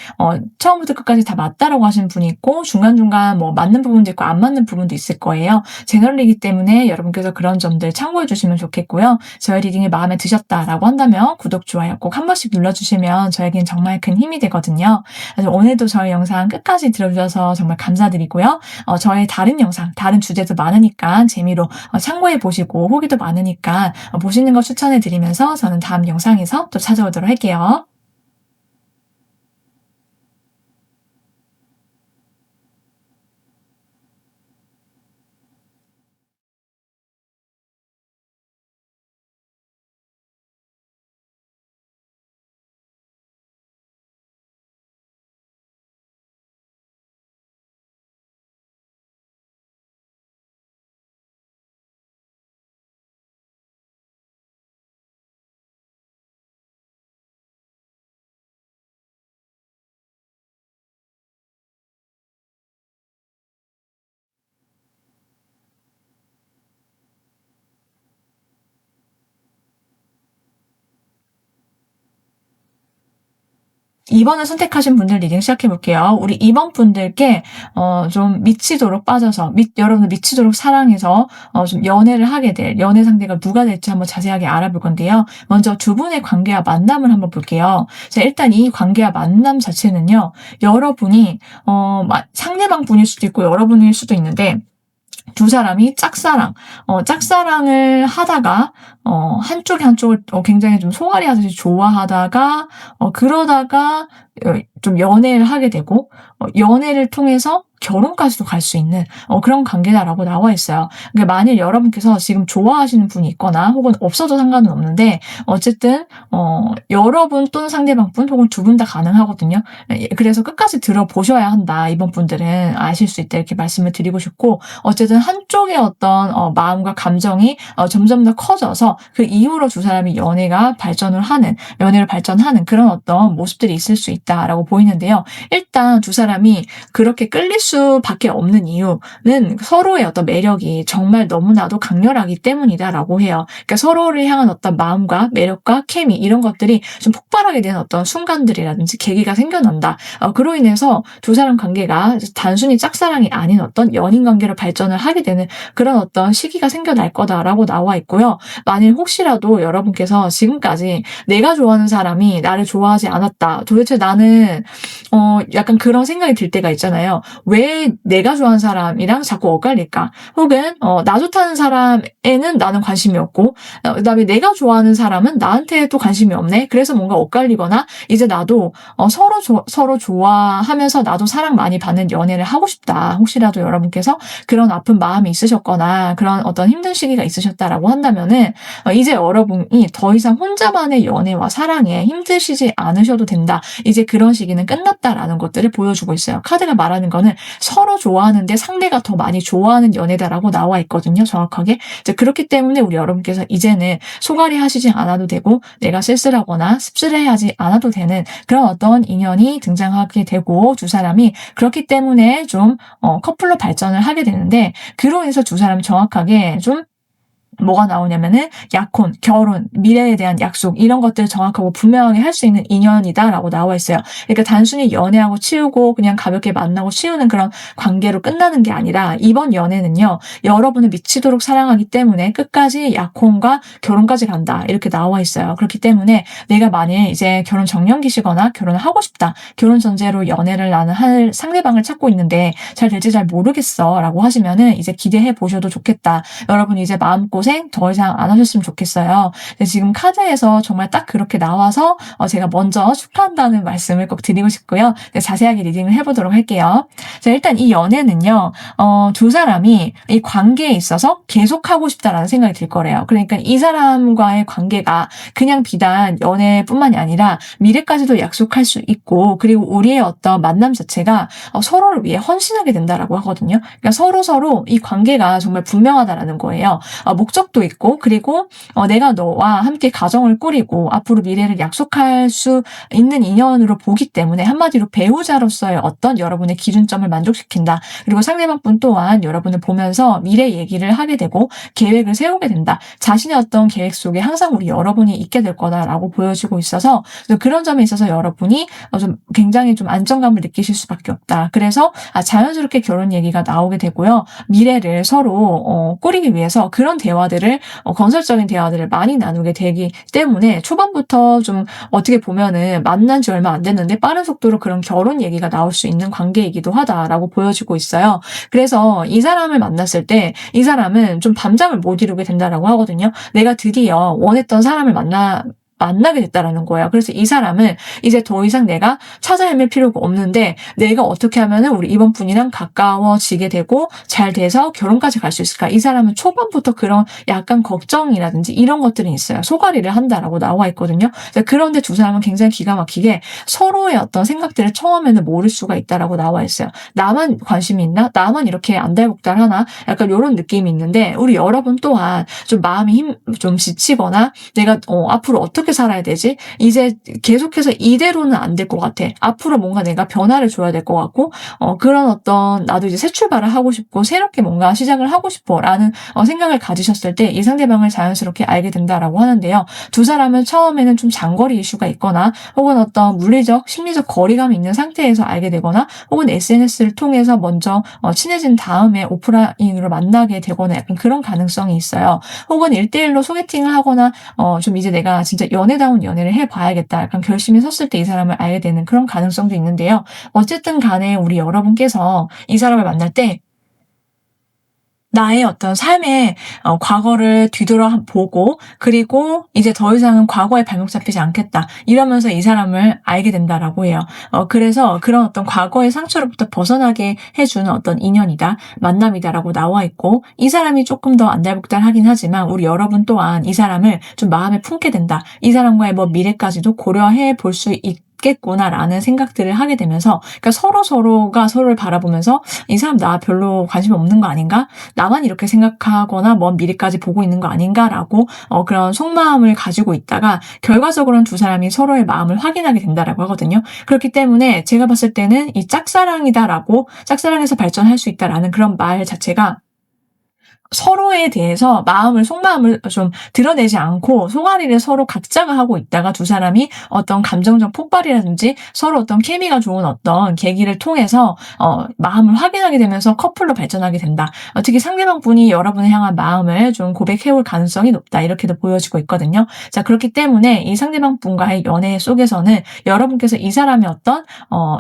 처음부터 끝까지 다 맞다라고 하시는 분이 있고 중간중간 뭐 맞는 부분도 있고 안 맞는 부분도 있을 거예요. 제너럴이기 때문에 여러분께서 그런 점들 참고해 주시면 좋겠고요. 저희 리딩이 마음에 드셨다라고 한다면 구독, 좋아요 꼭 한 번씩 눌러주시면 저에겐 정말 큰 힘이 되거든요. 그래서 오늘도 저희 영상 끝까지 들어주셔서 정말 감사드리고요. 저의 다른 영상, 다른 주제도 많으니까 재미로 참고해 보시고 후기도 많으니까 보시는 거 추천해 드리면서 저는 다음 영상에서 또 찾아오도록 할게요. 이번을 선택하신 분들 리딩 시작해 볼게요. 우리 2번 분들께 좀 미치도록 빠져서 여러분을 미치도록 사랑해서 좀 연애를 하게 될 연애 상대가 누가 될지 한번 자세하게 알아볼 건데요. 먼저 두 분의 관계와 만남을 한번 볼게요. 자, 일단 이 관계와 만남 자체는요. 여러분이 상대방 분일 수도 있고 여러분일 수도 있는데 두 사람이 짝사랑을 하다가, 한쪽이 한쪽을 굉장히 좀 소갈이 하듯이 좋아하다가, 그러다가, 좀 연애를 하게 되고, 연애를 통해서 결혼까지도 갈 수 있는 그런 관계다라고 나와 있어요. 그러니까 만일 여러분께서 지금 좋아하시는 분이 있거나 혹은 없어도 상관은 없는데 어쨌든 여러분 또는 상대방분 혹은 두 분 다 가능하거든요. 그래서 끝까지 들어보셔야 한다. 이번 분들은 아실 수 있다. 이렇게 말씀을 드리고 싶고 어쨌든 한쪽의 어떤 마음과 감정이 점점 더 커져서 그 이후로 두 사람이 연애를 발전하는 그런 어떤 모습들이 있을 수 있다라고 보이는데요. 일단 두 사람이 그렇게 끌릴 수밖에 없는 이유는 서로의 어떤 매력이 정말 너무나도 강렬하기 때문이다라고 해요. 그러니까 서로를 향한 어떤 마음과 매력과 케미 이런 것들이 좀 폭발하게 되는 어떤 순간들이라든지 계기가 생겨난다. 그로 인해서 두 사람 관계가 단순히 짝사랑이 아닌 어떤 연인 관계로 발전을 하게 되는 그런 어떤 시기가 생겨날 거다라고 나와 있고요. 만일 혹시라도 여러분께서 지금까지 내가 좋아하는 사람이 나를 좋아하지 않았다. 도대체 나는 약간 그런 생각이 들 때가 있잖아요. 왜 내가 좋아하는 사람이랑 자꾸 엇갈릴까? 혹은 나 좋다는 사람에는 나는 관심이 없고 그다음에 내가 좋아하는 사람은 나한테 또 관심이 없네. 그래서 뭔가 엇갈리거나 이제 나도 서로 좋아하면서 나도 사랑 많이 받는 연애를 하고 싶다. 혹시라도 여러분께서 그런 아픈 마음이 있으셨거나 그런 어떤 힘든 시기가 있으셨다라고 한다면은 이제 여러분이 더 이상 혼자만의 연애와 사랑에 힘드시지 않으셔도 된다. 이제 그런 시기는 끝났다라는 것들을 보여주고 있어요. 카드가 말하는 거는 서로 좋아하는데 상대가 더 많이 좋아하는 연애다라고 나와 있거든요. 정확하게. 이제 그렇기 때문에 우리 여러분께서 이제는 소갈이 하시지 않아도 되고 내가 쓸쓸하거나 씁쓸해하지 않아도 되는 그런 어떤 인연이 등장하게 되고 두 사람이 그렇기 때문에 좀 커플로 발전을 하게 되는데 그로 인해서 두 사람이 정확하게 좀 뭐가 나오냐면은 약혼, 결혼, 미래에 대한 약속 이런 것들을 정확하고 분명하게 할 수 있는 인연이다라고 나와 있어요. 그러니까 단순히 연애하고 치우고 그냥 가볍게 만나고 치우는 그런 관계로 끝나는 게 아니라 이번 연애는요. 여러분을 미치도록 사랑하기 때문에 끝까지 약혼과 결혼까지 간다. 이렇게 나와 있어요. 그렇기 때문에 내가 만일 이제 결혼 정년기시거나 결혼을 하고 싶다. 결혼 전제로 연애를 나는 할 상대방을 찾고 있는데 잘 될지 잘 모르겠어 라고 하시면은 이제 기대해 보셔도 좋겠다. 여러분 이제 마음고생 더 이상 안 하셨으면 좋겠어요. 지금 카드에서 정말 딱 그렇게 나와서 제가 먼저 축하한다는 말씀을 꼭 드리고 싶고요. 자세하게 리딩을 해보도록 할게요. 자, 일단 이 연애는요. 두 사람이 이 관계에 있어서 계속하고 싶다라는 생각이 들 거래요. 그러니까 이 사람과의 관계가 그냥 비단 연애뿐만이 아니라 미래까지도 약속할 수 있고 그리고 우리의 어떤 만남 자체가 서로를 위해 헌신하게 된다라고 하거든요. 그러니까 서로 이 관계가 정말 분명하다라는 거예요. 목적도 있고 그리고 내가 너와 함께 가정을 꾸리고 앞으로 미래를 약속할 수 있는 인연으로 보기 때문에 한마디로 배우자로서의 어떤 여러분의 기준점을 만족시킨다. 그리고 상대방 분 또한 여러분을 보면서 미래 얘기를 하게 되고 계획을 세우게 된다. 자신의 어떤 계획 속에 항상 우리 여러분이 있게 될 거다라고 보여지고 있어서 그런 점에 있어서 여러분이 좀 굉장히 좀 안정감을 느끼실 수밖에 없다. 그래서 자연스럽게 결혼 얘기가 나오게 되고요. 미래를 서로 꾸리기 위해서 그런 대화들을 건설적인 대화들을 많이 나누게 되기 때문에 초반부터 좀 어떻게 보면은 만난 지 얼마 안 됐는데 빠른 속도로 그런 결혼 얘기가 나올 수 있는 관계이기도 하다라고 보여지고 있어요. 그래서 이 사람을 만났을 때 이 사람은 좀 밤잠을 못 이루게 된다라고 하거든요. 내가 드디어 원했던 사람을 만나게 됐다라는 거예요. 그래서 이 사람은 이제 더 이상 내가 찾아 헤맬 필요가 없는데 내가 어떻게 하면은 우리 이번 분이랑 가까워지게 되고 잘 돼서 결혼까지 갈 수 있을까? 이 사람은 초반부터 그런 약간 걱정이라든지 이런 것들이 있어요. 소갈이를 한다라고 나와 있거든요. 그런데 두 사람은 굉장히 기가 막히게 서로의 어떤 생각들을 처음에는 모를 수가 있다라고 나와 있어요. 나만 관심이 있나? 나만 이렇게 안달복달하나? 약간 이런 느낌이 있는데 우리 여러분 또한 좀 마음이 좀 지치거나 내가 앞으로 어떻게 살아야 되지? 이제 계속해서 이대로는 안 될 것 같아. 앞으로 뭔가 내가 변화를 줘야 될 것 같고 그런 어떤 나도 이제 새 출발을 하고 싶고 새롭게 뭔가 시작을 하고 싶어라는 생각을 가지셨을 때 이 상대방을 자연스럽게 알게 된다라고 하는데요. 두 사람은 처음에는 좀 장거리 이슈가 있거나 혹은 어떤 물리적, 심리적 거리감이 있는 상태에서 알게 되거나 혹은 SNS를 통해서 먼저 친해진 다음에 오프라인으로 만나게 되거나 약간 그런 가능성이 있어요. 혹은 1대1로 소개팅을 하거나 좀 이제 내가 진짜 연애다운 연애를 해봐야겠다. 약간 결심이 섰을 때 이 사람을 알게 되는 그런 가능성도 있는데요. 어쨌든 간에 우리 여러분께서 이 사람을 만날 때 나의 어떤 삶의 과거를 뒤돌아보고 그리고 이제 더 이상은 과거에 발목 잡히지 않겠다. 이러면서 이 사람을 알게 된다라고 해요. 그래서 그런 어떤 과거의 상처로부터 벗어나게 해주는 어떤 인연이다, 만남이다라고 나와 있고 이 사람이 조금 더 안달복달하긴 하지만 우리 여러분 또한 이 사람을 좀 마음에 품게 된다. 이 사람과의 뭐 미래까지도 고려해 볼 수 있겠구나라는 생각들을 하게 되면서 그러니까 서로가 서로를 바라보면서 이 사람 나 별로 관심 없는 거 아닌가? 나만 이렇게 생각하거나 먼 미래까지 보고 있는 거 아닌가라고 그런 속마음을 가지고 있다가 결과적으로는 두 사람이 서로의 마음을 확인하게 된다라고 하거든요. 그렇기 때문에 제가 봤을 때는 이 짝사랑이다라고 짝사랑에서 발전할 수 있다라는 그런 말 자체가 서로에 대해서 속마음을 좀 드러내지 않고 속앓이를 서로 각자가 하고 있다가 두 사람이 어떤 감정적 폭발이라든지 서로 어떤 케미가 좋은 어떤 계기를 통해서 마음을 확인하게 되면서 커플로 발전하게 된다. 특히 상대방 분이 여러분을 향한 마음을 좀 고백해올 가능성이 높다. 이렇게도 보여지고 있거든요. 자, 그렇기 때문에 이 상대방 분과의 연애 속에서는 여러분께서 이 사람의 어떤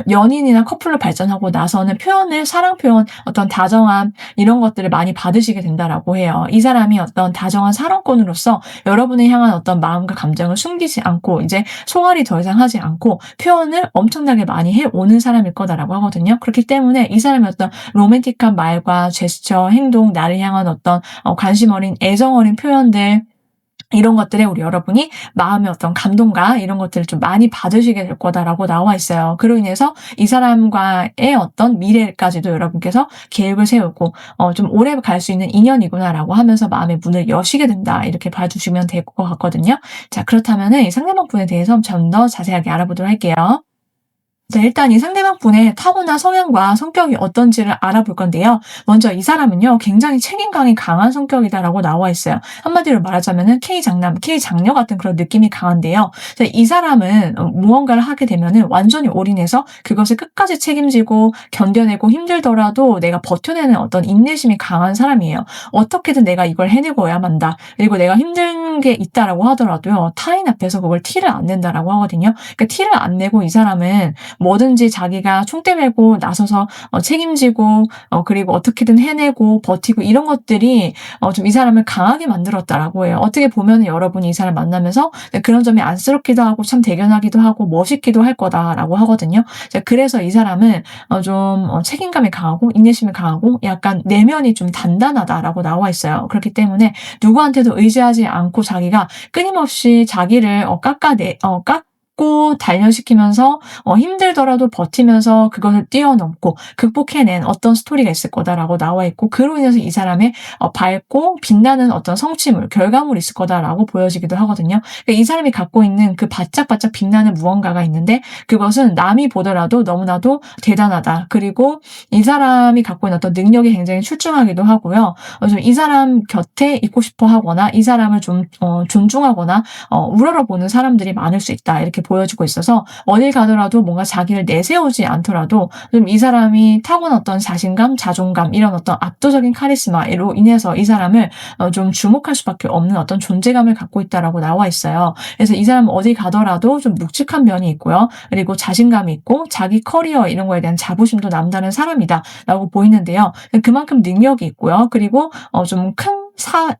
연인이나 커플로 발전하고 나서는 사랑 표현, 어떤 다정함 이런 것들을 많이 받으시게 된다라고 해요. 이 사람이 어떤 다정한 사랑꾼으로서 여러분을 향한 어떤 마음과 감정을 숨기지 않고 이제 속앓이 더 이상 하지 않고 표현을 엄청나게 많이 해오는 사람일 거다라고 하거든요. 그렇기 때문에 이 사람의 어떤 로맨틱한 말과 제스처, 행동, 나를 향한 어떤 관심 어린, 애정 어린 표현들 이런 것들에 우리 여러분이 마음의 어떤 감동과 이런 것들을 좀 많이 받으시게 될 거다라고 나와 있어요. 그로 인해서 이 사람과의 어떤 미래까지도 여러분께서 계획을 세우고 좀 오래 갈 수 있는 인연이구나라고 하면서 마음의 문을 여시게 된다. 이렇게 봐주시면 될 것 같거든요. 자, 그렇다면은 이 상대방 분에 대해서 좀 더 자세하게 알아보도록 할게요. 네, 일단 이 상대방 분의 타고난 성향과 성격이 어떤지를 알아볼 건데요. 먼저 이 사람은요, 굉장히 책임감이 강한 성격이다라고 나와 있어요. 한마디로 말하자면은 K장녀 같은 그런 느낌이 강한데요. 이 사람은 무언가를 하게 되면은 완전히 올인해서 그것을 끝까지 책임지고 견뎌내고 힘들더라도 내가 버텨내는 어떤 인내심이 강한 사람이에요. 어떻게든 내가 이걸 해내고야 만다. 그리고 내가 힘든 게 있다라고 하더라도요, 타인 앞에서 그걸 티를 안 낸다라고 하거든요. 그러니까 티를 안 내고 이 사람은 뭐든지 자기가 총대 메고 나서서 책임지고 그리고 어떻게든 해내고 버티고 이런 것들이 좀 이 사람을 강하게 만들었다라고 해요. 어떻게 보면 여러분이 이 사람 만나면서 그런 점이 안쓰럽기도 하고 참 대견하기도 하고 멋있기도 할 거다라고 하거든요. 그래서 이 사람은 좀 책임감이 강하고 인내심이 강하고 약간 내면이 좀 단단하다라고 나와 있어요. 그렇기 때문에 누구한테도 의지하지 않고 자기가 끊임없이 자기를 깎고 단련시키면서 힘들더라도 버티면서 그것을 뛰어넘고 극복해낸 어떤 스토리가 있을 거다라고 나와 있고 그로 인해서 이 사람의 밝고 빛나는 어떤 성취물, 결과물이 있을 거다라고 보여지기도 하거든요. 그러니까 이 사람이 갖고 있는 그 바짝바짝 빛나는 무언가가 있는데 그것은 남이 보더라도 너무나도 대단하다. 그리고 이 사람이 갖고 있는 어떤 능력이 굉장히 출중하기도 하고요. 좀 이 사람 곁에 있고 싶어 하거나 이 사람을 좀 존중하거나 우러러보는 사람들이 많을 수 있다. 이렇게 보여지고 있어서 어딜 가더라도 뭔가 자기를 내세우지 않더라도 좀 이 사람이 타고난 어떤 자신감, 자존감 이런 어떤 압도적인 카리스마로 인해서 이 사람을 좀 주목할 수밖에 없는 어떤 존재감을 갖고 있다라고 나와 있어요. 그래서 이 사람은 어디 가더라도 좀 묵직한 면이 있고요. 그리고 자신감이 있고 자기 커리어 이런 거에 대한 자부심도 남다른 사람이다라고 보이는데요. 그만큼 능력이 있고요. 그리고 좀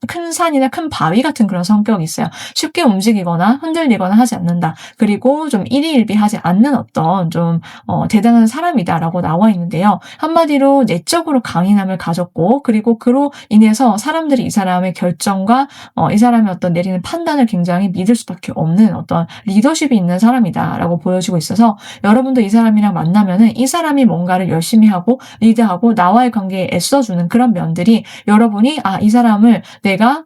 큰 산이나 큰 바위 같은 그런 성격이 있어요. 쉽게 움직이거나 흔들리거나 하지 않는다. 그리고 좀 일희일비하지 않는 어떤 좀 대단한 사람이다라고 나와 있는데요. 한마디로 내적으로 강인함을 가졌고 그리고 그로 인해서 사람들이 이 사람의 결정과 이 사람의 어떤 내리는 판단을 굉장히 믿을 수밖에 없는 어떤 리더십이 있는 사람이다라고 보여지고 있어서 여러분도 이 사람이랑 만나면은 이 사람이 뭔가를 열심히 하고 리드하고 나와의 관계에 애써주는 그런 면들이 여러분이 이 사람을 내가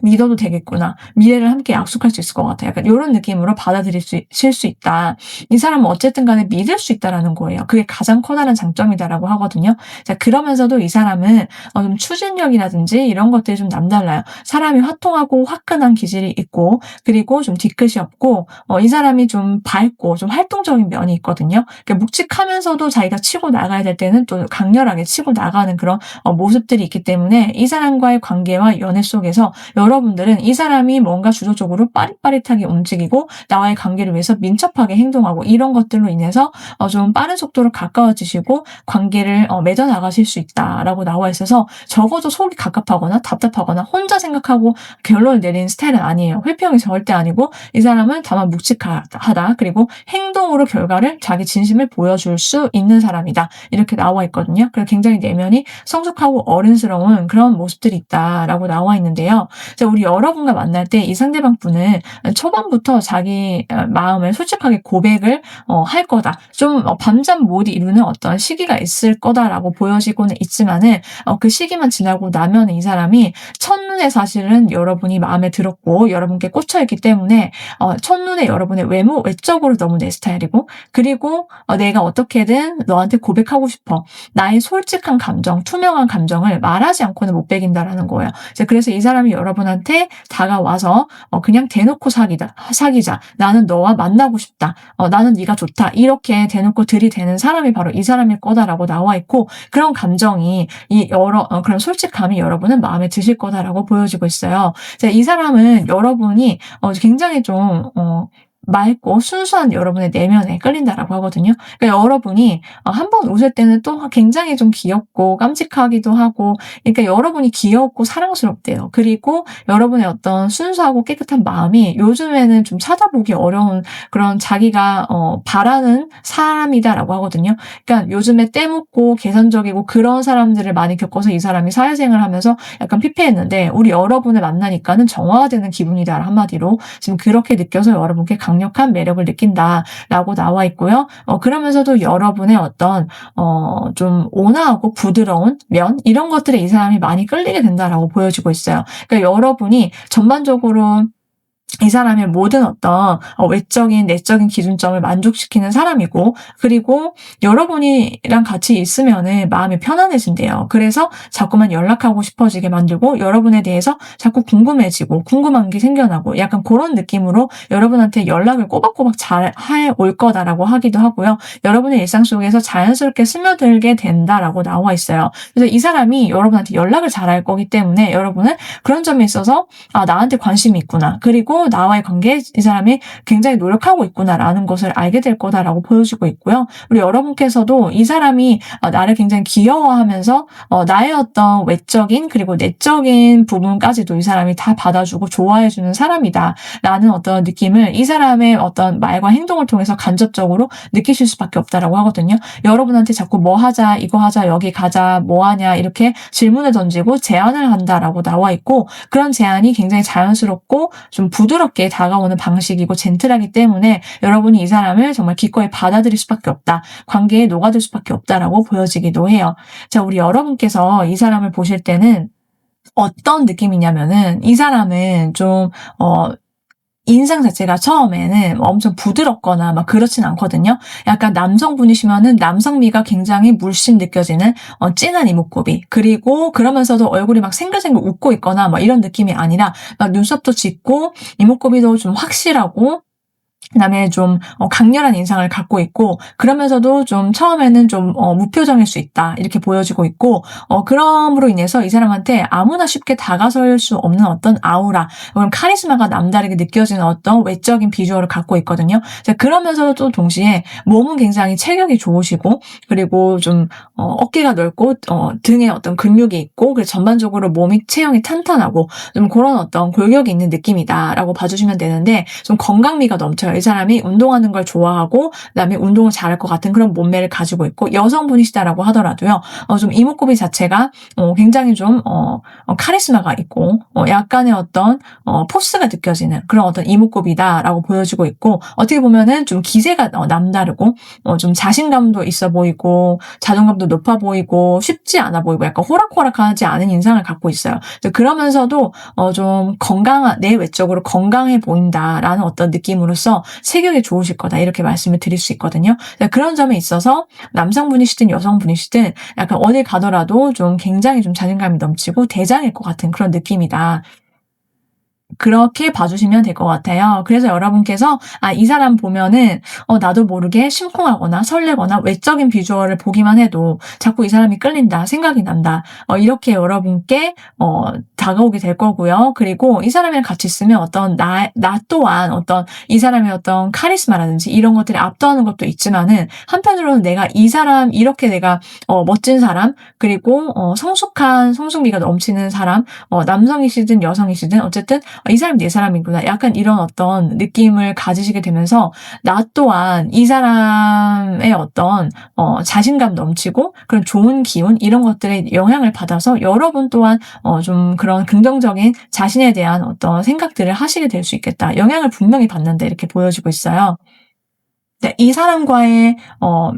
믿어도 되겠구나. 미래를 함께 약속할 수 있을 것 같아. 약간 이런 느낌으로 받아들이실 수 있다. 이 사람은 어쨌든 간에 믿을 수 있다라는 거예요. 그게 가장 커다란 장점이다라고 하거든요. 자, 그러면서도 이 사람은 좀 추진력이라든지 이런 것들이 좀 남달라요. 사람이 화통하고 화끈한 기질이 있고 그리고 좀 뒤끝이 없고 이 사람이 좀 밝고 좀 활동적인 면이 있거든요. 그러니까 묵직하면서도 자기가 치고 나가야 될 때는 또 강렬하게 치고 나가는 그런 모습들이 있기 때문에 이 사람과의 관계와 연애 속에서 여러 여러분들은 이 사람이 뭔가 주도적으로 빠릿빠릿하게 움직이고 나와의 관계를 위해서 민첩하게 행동하고 이런 것들로 인해서 좀 빠른 속도로 가까워지시고 관계를 맺어 나가실 수 있다라고 나와 있어서 적어도 속이 갑갑하거나 답답하거나 혼자 생각하고 결론을 내리는 스타일은 아니에요. 회피형이 절대 아니고 이 사람은 다만 묵직하다. 그리고 행동으로 결과를 자기 진심을 보여줄 수 있는 사람이다. 이렇게 나와 있거든요. 그래서 굉장히 내면이 성숙하고 어른스러운 그런 모습들이 있다라고 나와 있는데요. 우리 여러분과 만날 때 이 상대방 분은 초반부터 자기 마음을 솔직하게 고백을 할 거다. 좀 밤잠 못 이루는 어떤 시기가 있을 거다라고 보여지고는 있지만은 그 시기만 지나고 나면 이 사람이 첫눈에 사실은 여러분이 마음에 들었고 여러분께 꽂혀있기 때문에 첫눈에 여러분의 외적으로 너무 내 스타일이고 그리고 내가 어떻게든 너한테 고백하고 싶어. 나의 솔직한 감정, 투명한 감정을 말하지 않고는 못 배긴다라는 거예요. 그래서 이 사람이 여러분한테 다가와서 그냥 대놓고 사귀자. 나는 너와 만나고 싶다. 나는 네가 좋다. 이렇게 대놓고 들이대는 사람이 바로 이 사람일 거다라고 나와 있고 그런 감정이 그런 솔직함이 여러분은 마음에 드실 거다라고 보여지고 있어요. 이 사람은 여러분이 굉장히 좀 맑고 순수한 여러분의 내면에 끌린다라고 하거든요. 그러니까 여러분이 한 번 웃을 때는 또 굉장히 좀 귀엽고 깜찍하기도 하고 그러니까 여러분이 귀엽고 사랑스럽대요. 그리고 여러분의 어떤 순수하고 깨끗한 마음이 요즘에는 좀 찾아보기 어려운 그런 자기가 바라는 사람이다라고 하거든요. 그러니까 요즘에 때묻고 계산적이고 그런 사람들을 많이 겪어서 이 사람이 사회생활을 하면서 약간 피폐했는데 우리 여러분을 만나니까는 정화되는 기분이다 한마디로 지금 그렇게 느껴서 여러분께 강력한 매력을 느낀다라고 나와 있고요. 그러면서도 여러분의 어떤 좀 온화하고 부드러운 면 이런 것들에 이 사람이 많이 끌리게 된다라고 보여지고 있어요. 그러니까 여러분이 전반적으로 이 사람의 모든 어떤 외적인 내적인 기준점을 만족시키는 사람이고 그리고 여러분이랑 같이 있으면은 마음이 편안해진대요. 그래서 자꾸만 연락하고 싶어지게 만들고 여러분에 대해서 자꾸 궁금해지고 궁금한 게 생겨나고 약간 그런 느낌으로 여러분한테 연락을 꼬박꼬박 잘 해올 거다라고 하기도 하고요. 여러분의 일상 속에서 자연스럽게 스며들게 된다라고 나와 있어요. 그래서 이 사람이 여러분한테 연락을 잘할 거기 때문에 여러분은 그런 점에 있어서 나한테 관심이 있구나. 그리고 나와의 관계에 이 사람이 굉장히 노력하고 있구나라는 것을 알게 될 거다라고 보여지고 있고요. 우리 여러분께서도 이 사람이 나를 굉장히 귀여워하면서 나의 어떤 외적인 그리고 내적인 부분까지도 이 사람이 다 받아주고 좋아해주는 사람이다라는 어떤 느낌을 이 사람의 어떤 말과 행동을 통해서 간접적으로 느끼실 수밖에 없다라고 하거든요. 여러분한테 자꾸 뭐 하자, 이거 하자, 여기 가자, 뭐 하냐 이렇게 질문을 던지고 제안을 한다라고 나와 있고 그런 제안이 굉장히 자연스럽고 좀 부드럽게 다가오는 방식이고 젠틀하기 때문에 여러분이 이 사람을 정말 기꺼이 받아들일 수밖에 없다. 관계에 녹아들 수밖에 없다라고 보여지기도 해요. 우리 여러분께서 이 사람을 보실 때는 어떤 느낌이냐면은 이 사람은 좀 인상 자체가 처음에는 엄청 부드럽거나 막 그렇진 않거든요. 약간 남성분이시면은 남성미가 굉장히 물씬 느껴지는 진한 이목구비 그리고 그러면서도 얼굴이 막 생글생글 웃고 있거나 막 이런 느낌이 아니라 막 눈썹도 짙고 이목구비도 좀 확실하고 그다음에 좀 강렬한 인상을 갖고 있고 그러면서도 좀 처음에는 좀 무표정일 수 있다 이렇게 보여지고 있고 그럼으로 인해서 이 사람한테 아무나 쉽게 다가설 수 없는 어떤 아우라 그런 카리스마가 남다르게 느껴지는 어떤 외적인 비주얼을 갖고 있거든요. 그러면서도 또 동시에 몸은 굉장히 체격이 좋으시고 그리고 좀 어깨가 넓고 등에 어떤 근육이 있고 그래서 전반적으로 몸이 체형이 탄탄하고 좀 그런 어떤 골격이 있는 느낌이다라고 봐주시면 되는데 좀 건강미가 넘쳐요. 이 사람이 운동하는 걸 좋아하고 그다음에 운동을 잘할 것 같은 그런 몸매를 가지고 있고 여성분이시다라고 하더라도요. 좀 이목구비 자체가 굉장히 좀 카리스마가 있고 약간의 어떤 포스가 느껴지는 그런 어떤 이목구비다라고 보여지고 있고 어떻게 보면은 좀 기세가 남다르고 좀 자신감도 있어 보이고 자존감도 높아 보이고 쉽지 않아 보이고 약간 호락호락하지 않은 인상을 갖고 있어요. 그러면서도 좀 건강한 내 외적으로 건강해 보인다라는 어떤 느낌으로써 체격이 좋으실 거다 이렇게 말씀을 드릴 수 있거든요. 그런 점에 있어서 남성분이시든 여성분이시든 약간 어딜 가더라도 좀 굉장히 좀 자신감이 넘치고 대장일 것 같은 그런 느낌이다. 그렇게 봐주시면 될 것 같아요. 그래서 여러분께서 이 사람 보면은 나도 모르게 심쿵하거나 설레거나 외적인 비주얼을 보기만 해도 자꾸 이 사람이 끌린다, 생각이 난다. 이렇게 여러분께 다가오게 될 거고요. 그리고 이 사람이랑 같이 있으면 어떤 나 또한 어떤 이 사람의 어떤 카리스마라든지 이런 것들이 압도하는 것도 있지만은, 한편으로는 내가 이 사람, 이렇게 내가 멋진 사람, 그리고 성숙미가 넘치는 사람, 남성이시든 여성이시든 어쨌든 이 사람이 내 사람이구나. 약간 이런 어떤 느낌을 가지시게 되면서 나 또한 이 사람의 어떤 자신감 넘치고 그런 좋은 기운, 이런 것들에 영향을 받아서 여러분 또한 좀 그런 긍정적인 자신에 대한 어떤 생각들을 하시게 될 수 있겠다. 영향을 분명히 받는다, 이렇게 보여지고 있어요. 네, 이 사람과의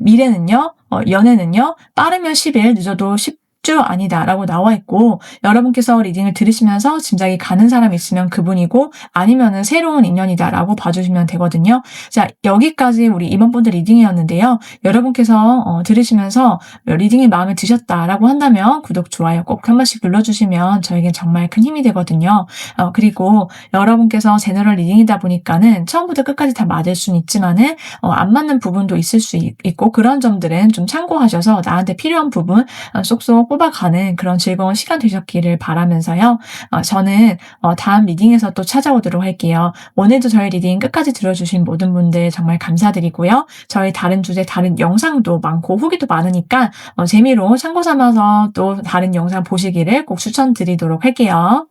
미래는요, 연애는요, 빠르면 10일, 늦어도 10주 아니다라고 나와 있고, 여러분께서 리딩을 들으시면서 짐작이 가는 사람이 있으면 그분이고, 아니면은 새로운 인연이다라고 봐주시면 되거든요. 자, 여기까지 우리 이번 분들 리딩이었는데요. 여러분께서 들으시면서 리딩이 마음에 드셨다라고 한다면 구독, 좋아요 꼭 한 번씩 눌러주시면 저에겐 정말 큰 힘이 되거든요. 그리고 여러분께서 제너럴 리딩이다 보니까는 처음부터 끝까지 다 맞을 수는 있지만은 안 맞는 부분도 있을 수 있고, 그런 점들은 좀 참고하셔서 나한테 필요한 부분 쏙쏙 뽑아가는 그런 즐거운 시간 되셨기를 바라면서요. 저는 다음 리딩에서 또 찾아오도록 할게요. 오늘도 저희 리딩 끝까지 들어주신 모든 분들 정말 감사드리고요. 저희 다른 주제, 다른 영상도 많고 후기도 많으니까 재미로 참고 삼아서 또 다른 영상 보시기를 꼭 추천드리도록 할게요.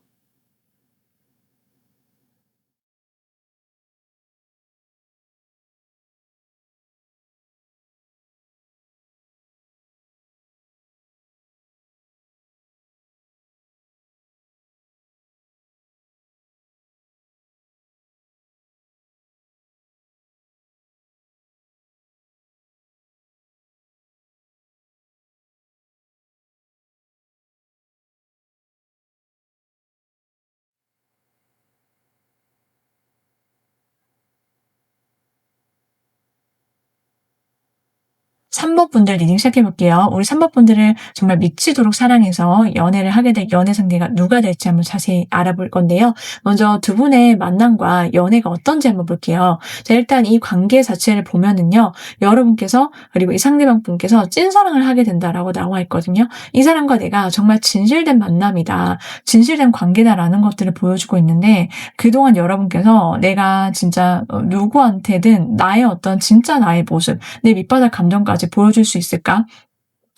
3번 분들 리딩 시작해 볼게요. 우리 3번 분들을 정말 미치도록 사랑해서 연애를 하게 될 연애 상대가 누가 될지 한번 자세히 알아볼 건데요. 먼저 두 분의 만남과 연애가 어떤지 한번 볼게요. 자, 일단 이 관계 자체를 보면은요, 여러분께서 그리고 이 상대방 분께서 찐사랑을 하게 된다라고 나와 있거든요. 이 사람과 내가 정말 진실된 만남이다, 진실된 관계다라는 것들을 보여주고 있는데, 그동안 여러분께서 내가 진짜 누구한테든 나의 어떤 진짜 나의 모습, 내 밑바닥 감정까지 보여줄 수 있을까?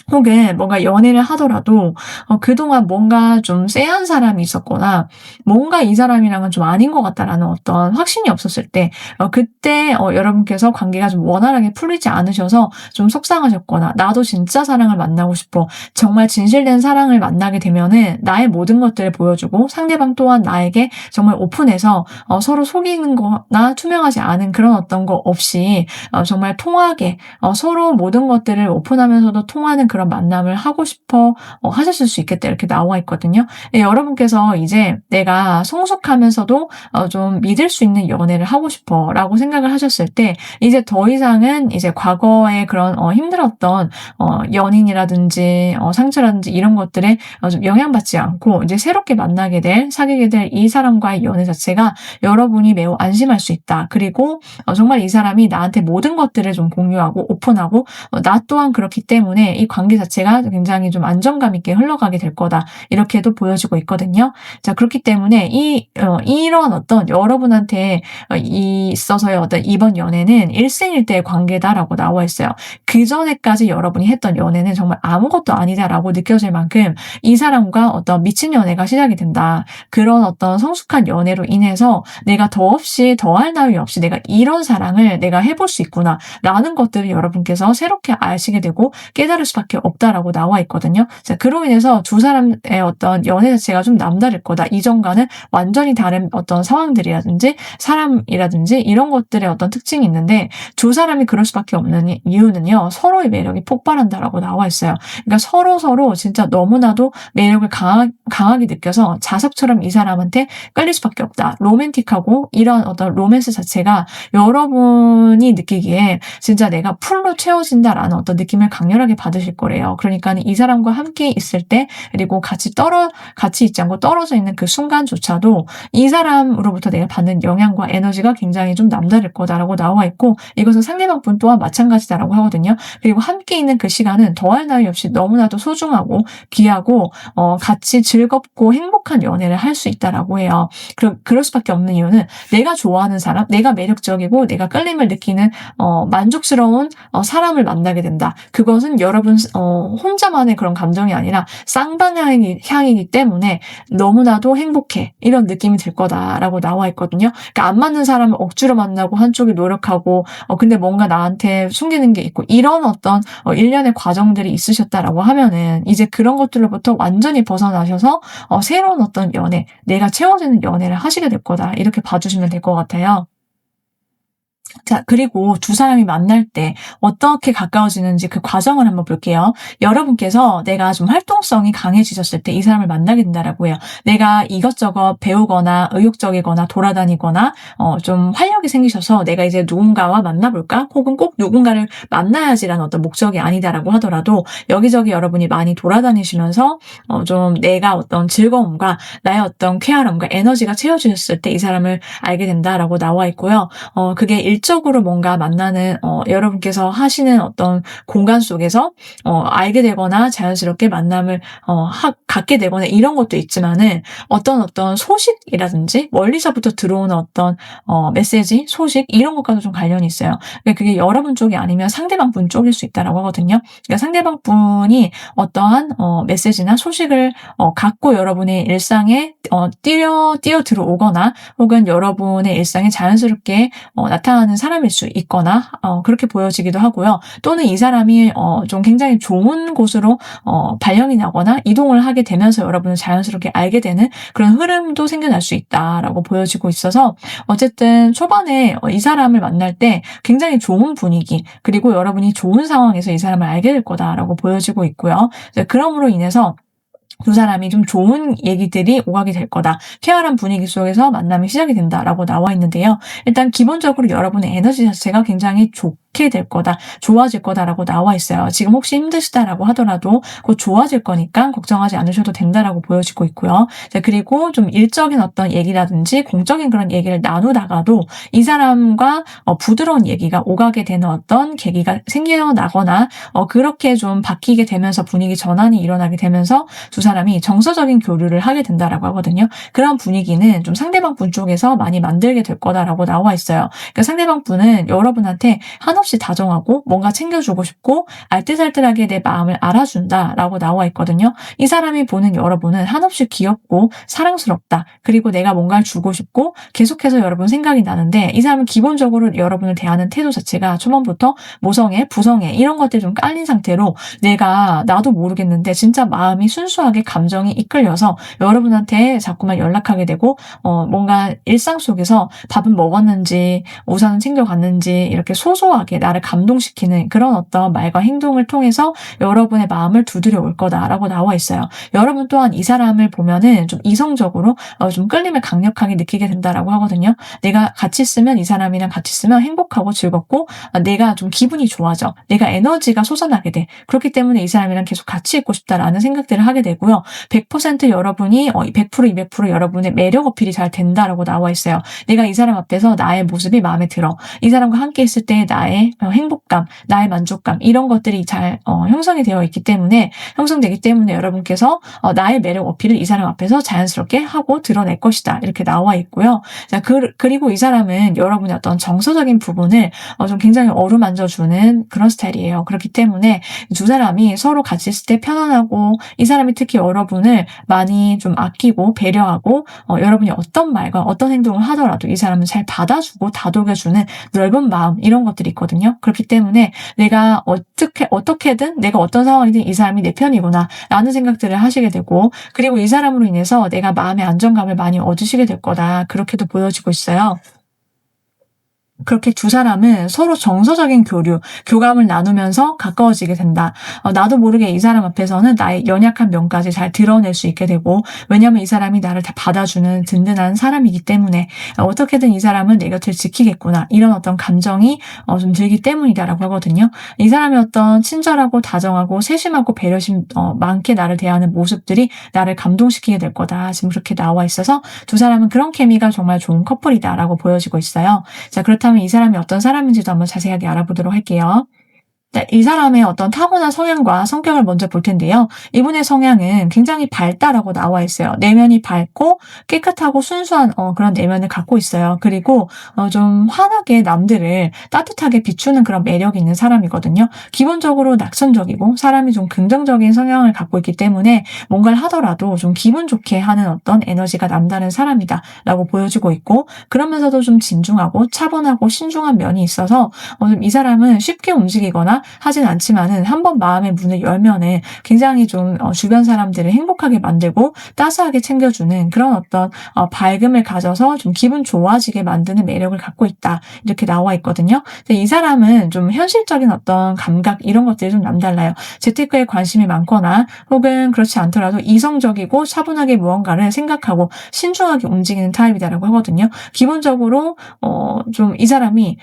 혹은 뭔가 연애를 하더라도 그동안 뭔가 좀 쎄한 사람이 있었거나 뭔가 이 사람이랑은 좀 아닌 것 같다라는 어떤 확신이 없었을 때, 그때 여러분께서 관계가 좀 원활하게 풀리지 않으셔서 좀 속상하셨거나, 나도 진짜 사랑을 만나고 싶어, 정말 진실된 사랑을 만나게 되면은 나의 모든 것들을 보여주고 상대방 또한 나에게 정말 오픈해서 서로 속이는 거나 투명하지 않은 그런 어떤 거 없이 정말 통하게 서로 모든 것들을 오픈하면서도 통하는 그런 만남을 하고 싶어 하셨을 수 있겠다, 이렇게 나와 있거든요. 여러분께서 이제 내가 성숙하면서도 좀 믿을 수 있는 연애를 하고 싶어 라고 생각을 하셨을 때, 이제 더 이상은 이제 과거의 그런 힘들었던 연인이라든지 상처라든지 이런 것들에 좀 영향받지 않고 이제 새롭게 만나게 될, 사귀게 될 이 사람과의 연애 자체가 여러분이 매우 안심할 수 있다. 그리고 정말 이 사람이 나한테 모든 것들을 좀 공유하고 오픈하고 나 또한 그렇기 때문에 이 관계 자체가 굉장히 좀 안정감 있게 흘러가게 될 거다, 이렇게도 보여지고 있거든요. 자, 그렇기 때문에 이런 어떤 여러분한테 있어서의 어떤 이번 연애는 일생일대의 관계다라고 나와 있어요. 그 전에까지 여러분이 했던 연애는 정말 아무것도 아니다라고 느껴질 만큼 이 사람과 어떤 미친 연애가 시작이 된다. 그런 어떤 성숙한 연애로 인해서 내가 더없이 더할 나위 없이 내가 이런 사랑을 내가 해볼 수 있구나 라는 것들을 여러분께서 새롭게 아시게 되고 깨달을 수밖에 없다라고 나와 있거든요. 자, 그로 인해서 두 사람의 어떤 연애 자체가 좀 남다를 거다. 이전과는 완전히 다른 어떤 상황들이라든지 사람이라든지 이런 것들의 어떤 특징이 있는데, 두 사람이 그럴 수밖에 없는 이유는요, 서로의 매력이 폭발한다라고 나와 있어요. 그러니까 서로 진짜 너무나도 매력을 강하게 느껴서 자석처럼 이 사람한테 끌릴 수밖에 없다. 로맨틱하고 이런 어떤 로맨스 자체가 여러분이 느끼기에 진짜 내가 풀로 채워진다라는 어떤 느낌을 강렬하게 받으실 거예요. 거래요. 그러니까 이 사람과 함께 있을 때, 그리고 같이 있지 않고 떨어져 있는 그 순간조차도 이 사람으로부터 내가 받는 영향과 에너지가 굉장히 좀 남다를 거다라고 나와 있고, 이것은 상대방 분 또한 마찬가지다라고 하거든요. 그리고 함께 있는 그 시간은 더할 나위 없이 너무나도 소중하고 귀하고 같이 즐겁고 행복한 연애를 할 수 있다라고 해요. 그럴 수밖에 없는 이유는 내가 좋아하는 사람, 내가 매력적이고 내가 끌림을 느끼는 만족스러운 사람을 만나게 된다. 그것은 여러분 혼자만의 그런 감정이 아니라 쌍방향이기 때문에 너무나도 행복해, 이런 느낌이 들 거다라고 나와 있거든요. 그러니까 안 맞는 사람을 억지로 만나고 한쪽이 노력하고 근데 뭔가 나한테 숨기는 게 있고, 이런 어떤 일련의 과정들이 있으셨다라고 하면은 이제 그런 것들로부터 완전히 벗어나셔서 새로운 어떤 연애, 내가 채워지는 연애를 하시게 될 거다, 이렇게 봐주시면 될 것 같아요. 자, 그리고 두 사람이 만날 때 어떻게 가까워지는지 그 과정을 한번 볼게요. 여러분께서 내가 좀 활동성이 강해지셨을 때 이 사람을 만나게 된다라고 해요. 내가 이것저것 배우거나 의욕적이거나 돌아다니거나 좀 활력이 생기셔서 내가 이제 누군가와 만나볼까? 혹은 꼭 누군가를 만나야지라는 어떤 목적이 아니다라고 하더라도 여기저기 여러분이 많이 돌아다니시면서 좀 내가 어떤 즐거움과 나의 어떤 쾌활함과 에너지가 채워지셨을 때 이 사람을 알게 된다라고 나와 있고요. 그게 일적으로 뭔가 만나는 여러분께서 하시는 어떤 공간 속에서 알게 되거나 자연스럽게 만남을 갖게 되거나 이런 것도 있지만은 어떤 소식이라든지 멀리서부터 들어오는 어떤 메시지, 소식 이런 것과도 좀 관련이 있어요. 그러니까 그게 여러분 쪽이 아니면 상대방 분 쪽일 수 있다라고 하거든요. 그러니까 상대방 분이 어떠한 메시지나 소식을 갖고 여러분의 일상에 뛰어 들어오거나 혹은 여러분의 일상에 자연스럽게 나타나는 사람일 수 있거나 그렇게 보여지기도 하고요. 또는 이 사람이 좀 굉장히 좋은 곳으로 발령이 나거나 이동을 하게 되면서 여러분을 자연스럽게 알게 되는 그런 흐름도 생겨날 수 있다라고 보여지고 있어서, 어쨌든 초반에 이 사람을 만날 때 굉장히 좋은 분위기, 그리고 여러분이 좋은 상황에서 이 사람을 알게 될 거다라고 보여지고 있고요. 그럼으로 인해서 두 사람이 좀 좋은 얘기들이 오가게 될 거다, 쾌활한 분위기 속에서 만남이 시작이 된다라고 나와 있는데요. 일단 기본적으로 여러분의 에너지 자체가 굉장히 좋게 될 거다, 좋아질 거다라고 나와 있어요. 지금 혹시 힘드시다라고 하더라도 곧 좋아질 거니까 걱정하지 않으셔도 된다라고 보여지고 있고요. 자, 그리고 좀 일적인 어떤 얘기라든지 공적인 그런 얘기를 나누다가도 이 사람과 부드러운 얘기가 오가게 되는 어떤 계기가 생겨나거나 그렇게 좀 바뀌게 되면서 분위기 전환이 일어나게 되면서 두 사람이 정서적인 교류를 하게 된다라고 하거든요. 그런 분위기는 좀 상대방 분 쪽에서 많이 만들게 될 거다라고 나와 있어요. 그러니까 상대방 분은 여러분한테 한없이 다정하고 뭔가 챙겨주고 싶고 알뜰살뜰하게 내 마음을 알아준다라고 나와 있거든요. 이 사람이 보는 여러분은 한없이 귀엽고 사랑스럽다, 그리고 내가 뭔가를 주고 싶고 계속해서 여러분 생각이 나는데, 이 사람은 기본적으로 여러분을 대하는 태도 자체가 초반부터 모성애, 부성애 이런 것들이 좀 깔린 상태로 나도 모르겠는데 진짜 마음이 순수하게 감정이 이끌려서 여러분한테 자꾸만 연락하게 되고 뭔가 일상 속에서 밥은 먹었는지 우산은 챙겨갔는지 이렇게 소소하게 나를 감동시키는 그런 어떤 말과 행동을 통해서 여러분의 마음을 두드려 올 거다라고 나와 있어요. 여러분 또한 이 사람을 보면은 좀 이성적으로 좀 끌림을 강력하게 느끼게 된다라고 하거든요. 내가 같이 있으면, 이 사람이랑 같이 있으면 행복하고 즐겁고 내가 좀 기분이 좋아져, 내가 에너지가 솟아나게 돼. 그렇기 때문에 이 사람이랑 계속 같이 있고 싶다라는 생각들을 하게 되고요. 100% 여러분이 100% 200% 여러분의 매력 어필이 잘 된다라고 나와 있어요. 내가 이 사람 앞에서 나의 모습이 마음에 들어, 이 사람과 함께 있을 때 나의 행복감, 나의 만족감 이런 것들이 잘 형성되기 때문에 여러분께서 나의 매력 어필을 이 사람 앞에서 자연스럽게 하고 드러낼 것이다, 이렇게 나와 있고요. 자, 그리고 이 사람은 여러분의 어떤 정서적인 부분을 좀 굉장히 어루만져주는 그런 스타일이에요. 그렇기 때문에 두 사람이 서로 같이 있을 때 편안하고, 이 사람이 특히 여러분을 많이 좀 아끼고 배려하고 여러분이 어떤 말과 어떤 행동을 하더라도 이 사람은 잘 받아주고 다독여주는 넓은 마음, 이런 것들이 있거든요. 그렇기 때문에 내가 어떻게든 내가 어떤 상황이든 이 사람이 내 편이구나 라는 생각들을 하시게 되고, 그리고 이 사람으로 인해서 내가 마음의 안정감을 많이 얻으시게 될 거다, 그렇게도 보여지고 있어요. 그렇게 두 사람은 서로 정서적인 교류, 교감을 나누면서 가까워지게 된다. 나도 모르게 이 사람 앞에서는 나의 연약한 면까지 잘 드러낼 수 있게 되고, 왜냐하면 이 사람이 나를 다 받아주는 든든한 사람이기 때문에 어떻게든 이 사람은 내 곁을 지키겠구나, 이런 어떤 감정이 좀 들기 때문이다라고 하거든요. 이 사람의 어떤 친절하고 다정하고 세심하고 배려심 많게 나를 대하는 모습들이 나를 감동시키게 될 거다, 지금 그렇게 나와 있어서 두 사람은 그런 케미가 정말 좋은 커플이다라고 보여지고 있어요. 자, 그렇다면 이 사람이 어떤 사람인지도 한번 자세하게 알아보도록 할게요. 네, 이 사람의 어떤 타고난 성향과 성격을 먼저 볼 텐데요. 이분의 성향은 굉장히 밝다라고 나와 있어요. 내면이 밝고 깨끗하고 순수한 그런 내면을 갖고 있어요. 그리고 좀 환하게 남들을 따뜻하게 비추는 그런 매력이 있는 사람이거든요. 기본적으로 낙천적이고 사람이 좀 긍정적인 성향을 갖고 있기 때문에 뭔가를 하더라도 좀 기분 좋게 하는 어떤 에너지가 남다른 사람이다라고 보여지고 있고, 그러면서도 좀 진중하고 차분하고 신중한 면이 있어서 이 사람은 쉽게 움직이거나 하진 않지만은 한번 마음의 문을 열면은 굉장히 좀 주변 사람들을 행복하게 만들고 따스하게 챙겨주는 그런 어떤 밝음을 가져서 좀 기분 좋아지게 만드는 매력을 갖고 있다, 이렇게 나와 있거든요. 근데 이 사람은 좀 현실적인 어떤 감각, 이런 것들이 좀 남달라요. 재테크에 관심이 많거나 혹은 그렇지 않더라도 이성적이고 차분하게 무언가를 생각하고 신중하게 움직이는 타입이다라고 하거든요. 기본적으로 좀 이 사람이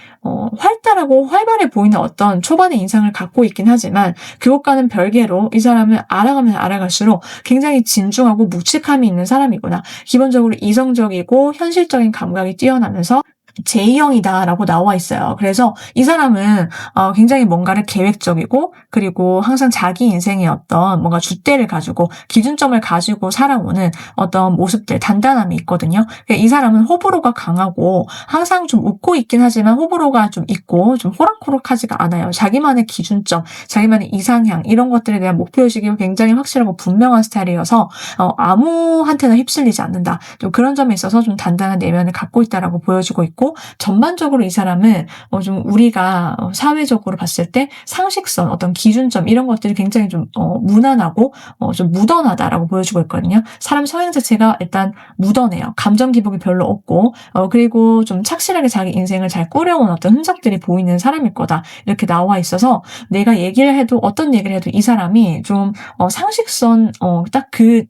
활달하고 활발해 보이는 어떤 초반의 인상을 갖고 있긴 하지만, 그것과는 별개로 이 사람을 알아가면 알아갈수록 굉장히 진중하고 묵직함이 있는 사람이구나, 기본적으로 이성적이고 현실적인 감각이 뛰어나면서 J형이다라고 나와 있어요. 그래서 이 사람은 굉장히 뭔가를 계획적이고, 그리고 항상 자기 인생의 어떤 뭔가 줏대를 가지고 기준점을 가지고 살아오는 어떤 모습들, 단단함이 있거든요. 이 사람은 호불호가 강하고 항상 좀 웃고 있긴 하지만 호불호가 좀 있고 좀 호락호락하지가 않아요. 자기만의 기준점, 자기만의 이상향, 이런 것들에 대한 목표의식이 굉장히 확실하고 분명한 스타일이어서 아무한테나 휩쓸리지 않는다, 좀 그런 점에 있어서 좀 단단한 내면을 갖고 있다라고 보여지고 있고, 전반적으로 이 사람은 좀 우리가 사회적으로 봤을 때 상식선, 어떤 기준점, 이런 것들이 굉장히 좀 무난하고 좀 무던하다라고 보여지고 있거든요. 사람 성향 자체가 일단 무던해요. 감정 기복이 별로 없고 그리고 좀 착실하게 자기 인생을 잘 꾸려온 어떤 흔적들이 보이는 사람일 거다, 이렇게 나와 있어서 내가 얘기를 해도, 어떤 얘기를 해도 이 사람이 좀 상식선, 딱 그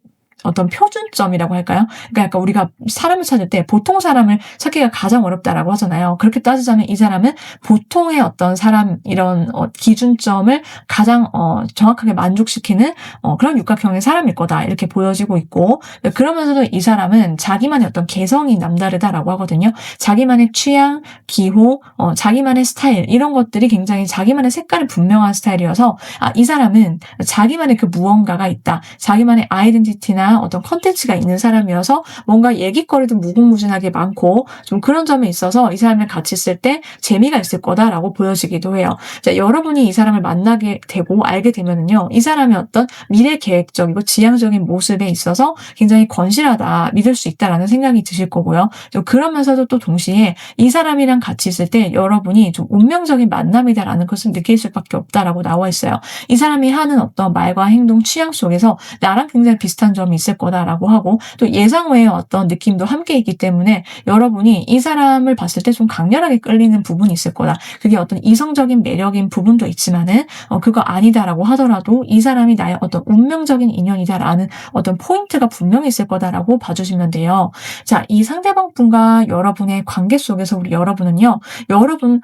어떤 표준점이라고 할까요? 그러니까 약간 우리가 사람을 찾을 때 보통 사람을 찾기가 가장 어렵다라고 하잖아요. 그렇게 따지자면 이 사람은 보통의 어떤 사람, 이런 기준점을 가장 정확하게 만족시키는 그런 육각형의 사람일 거다, 이렇게 보여지고 있고, 그러면서도 이 사람은 자기만의 어떤 개성이 남다르다라고 하거든요. 자기만의 취향, 기호, 자기만의 스타일, 이런 것들이 굉장히 자기만의 색깔이 분명한 스타일이어서 이 사람은 자기만의 그 무언가가 있다, 자기만의 아이덴티티나 어떤 컨텐츠가 있는 사람이어서 뭔가 얘기거리도 무궁무진하게 많고 좀 그런 점에 있어서 이 사람을 같이 있을 때 재미가 있을 거다라고 보여지기도 해요. 자, 여러분이 이 사람을 만나게 되고 알게 되면은요, 이 사람의 어떤 미래 계획적이고 지향적인 모습에 있어서 굉장히 건실하다, 믿을 수 있다라는 생각이 드실 거고요. 좀 그러면서도 또 동시에 이 사람이랑 같이 있을 때 여러분이 좀 운명적인 만남이다라는 것을 느낄 수밖에 없다라고 나와 있어요. 이 사람이 하는 어떤 말과 행동, 취향 속에서 나랑 굉장히 비슷한 점이 있을 거다라고 하고, 또 예상 외의 어떤 느낌도 함께 있기 때문에 여러분이 이 사람을 봤을 때 좀 강렬하게 끌리는 부분이 있을 거다. 그게 어떤 이성적인 매력인 부분도 있지만은 그거 아니다라고 하더라도 이 사람이 나의 어떤 운명적인 인연이다라는 어떤 포인트가 분명히 있을 거다라고 봐주시면 돼요. 자, 이 상대방 분과 여러분의 관계 속에서 우리 여러분은요, 여러분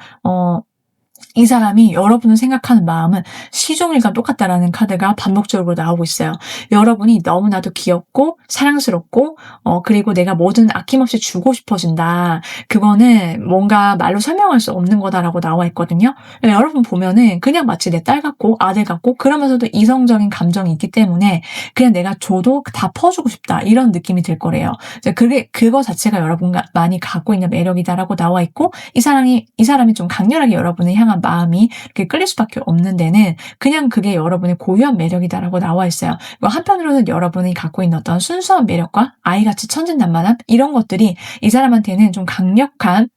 이 사람이 여러분을 생각하는 마음은 시종일관 똑같다라는 카드가 반복적으로 나오고 있어요. 여러분이 너무나도 귀엽고 사랑스럽고 그리고 내가 뭐든 아낌없이 주고 싶어진다, 그거는 뭔가 말로 설명할 수 없는 거다라고 나와 있거든요. 여러분 보면은 그냥 마치 내 딸 같고 아들 같고, 그러면서도 이성적인 감정이 있기 때문에 그냥 내가 줘도 다 퍼주고 싶다, 이런 느낌이 들 거래요. 그거 자체가 여러분과 많이 갖고 있는 매력이다라고 나와 있고, 이 사람이 좀 강렬하게 여러분을 향한 마음이 이렇게 끌릴 수밖에 없는 데는 그냥 그게 여러분의 고유한 매력이다라고 나와 있어요. 한편으로는 여러분이 갖고 있는 어떤 순수한 매력과 아이같이 천진난만함, 이런 것들이 이 사람한테는 좀 강력한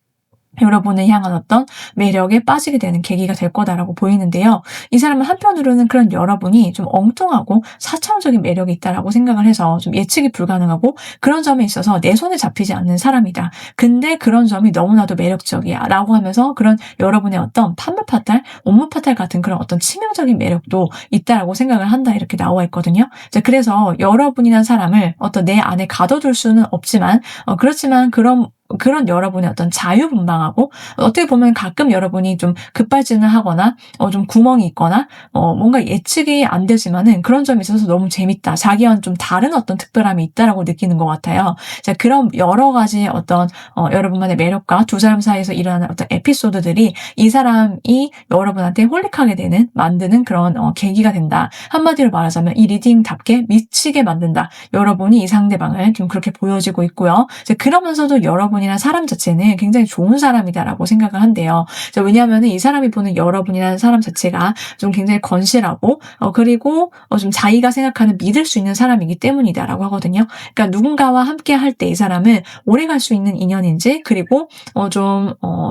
여러분을 향한 어떤 매력에 빠지게 되는 계기가 될 거다라고 보이는데요. 이 사람은 한편으로는 그런 여러분이 좀 엉뚱하고 사차원적인 매력이 있다라고 생각을 해서 좀 예측이 불가능하고 그런 점에 있어서 내 손에 잡히지 않는 사람이다. 근데 그런 점이 너무나도 매력적이야 라고 하면서 그런 여러분의 어떤 판무파탈, 옥무파탈 같은 그런 어떤 치명적인 매력도 있다라고 생각을 한다 이렇게 나와 있거든요. 자, 그래서 여러분이란 사람을 어떤 내 안에 가둬둘 수는 없지만 그렇지만 그런 여러분의 어떤 자유분방하고 어떻게 보면 가끔 여러분이 좀 급발진을 하거나 좀 구멍이 있거나 뭔가 예측이 안 되지만은 그런 점이 있어서 너무 재밌다. 자기와는 좀 다른 어떤 특별함이 있다라고 느끼는 것 같아요. 자, 그런 여러 가지 어떤 여러분만의 매력과 두 사람 사이에서 일어나는 어떤 에피소드들이 이 사람이 여러분한테 홀릭하게 되는 만드는 그런 계기가 된다. 한마디로 말하자면 이 리딩답게 미치게 만든다. 여러분이 이 상대방을 좀 그렇게 보여지고 있고요. 이제 그러면서도 여러분이란 사람 자체는 굉장히 좋은 사람이다라고 생각을 한대요. 왜냐하면 이 사람이 보는 여러분이라는 사람 자체가 좀 굉장히 건실하고 그리고 좀 자기가 생각하는 믿을 수 있는 사람이기 때문이다라고 하거든요. 그러니까 누군가와 함께 할 때 이 사람은 오래 갈 수 있는 인연인지 그리고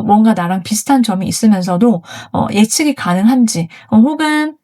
뭔가 나랑 비슷한 점이 있으면서도 예측이 가능한지 혹은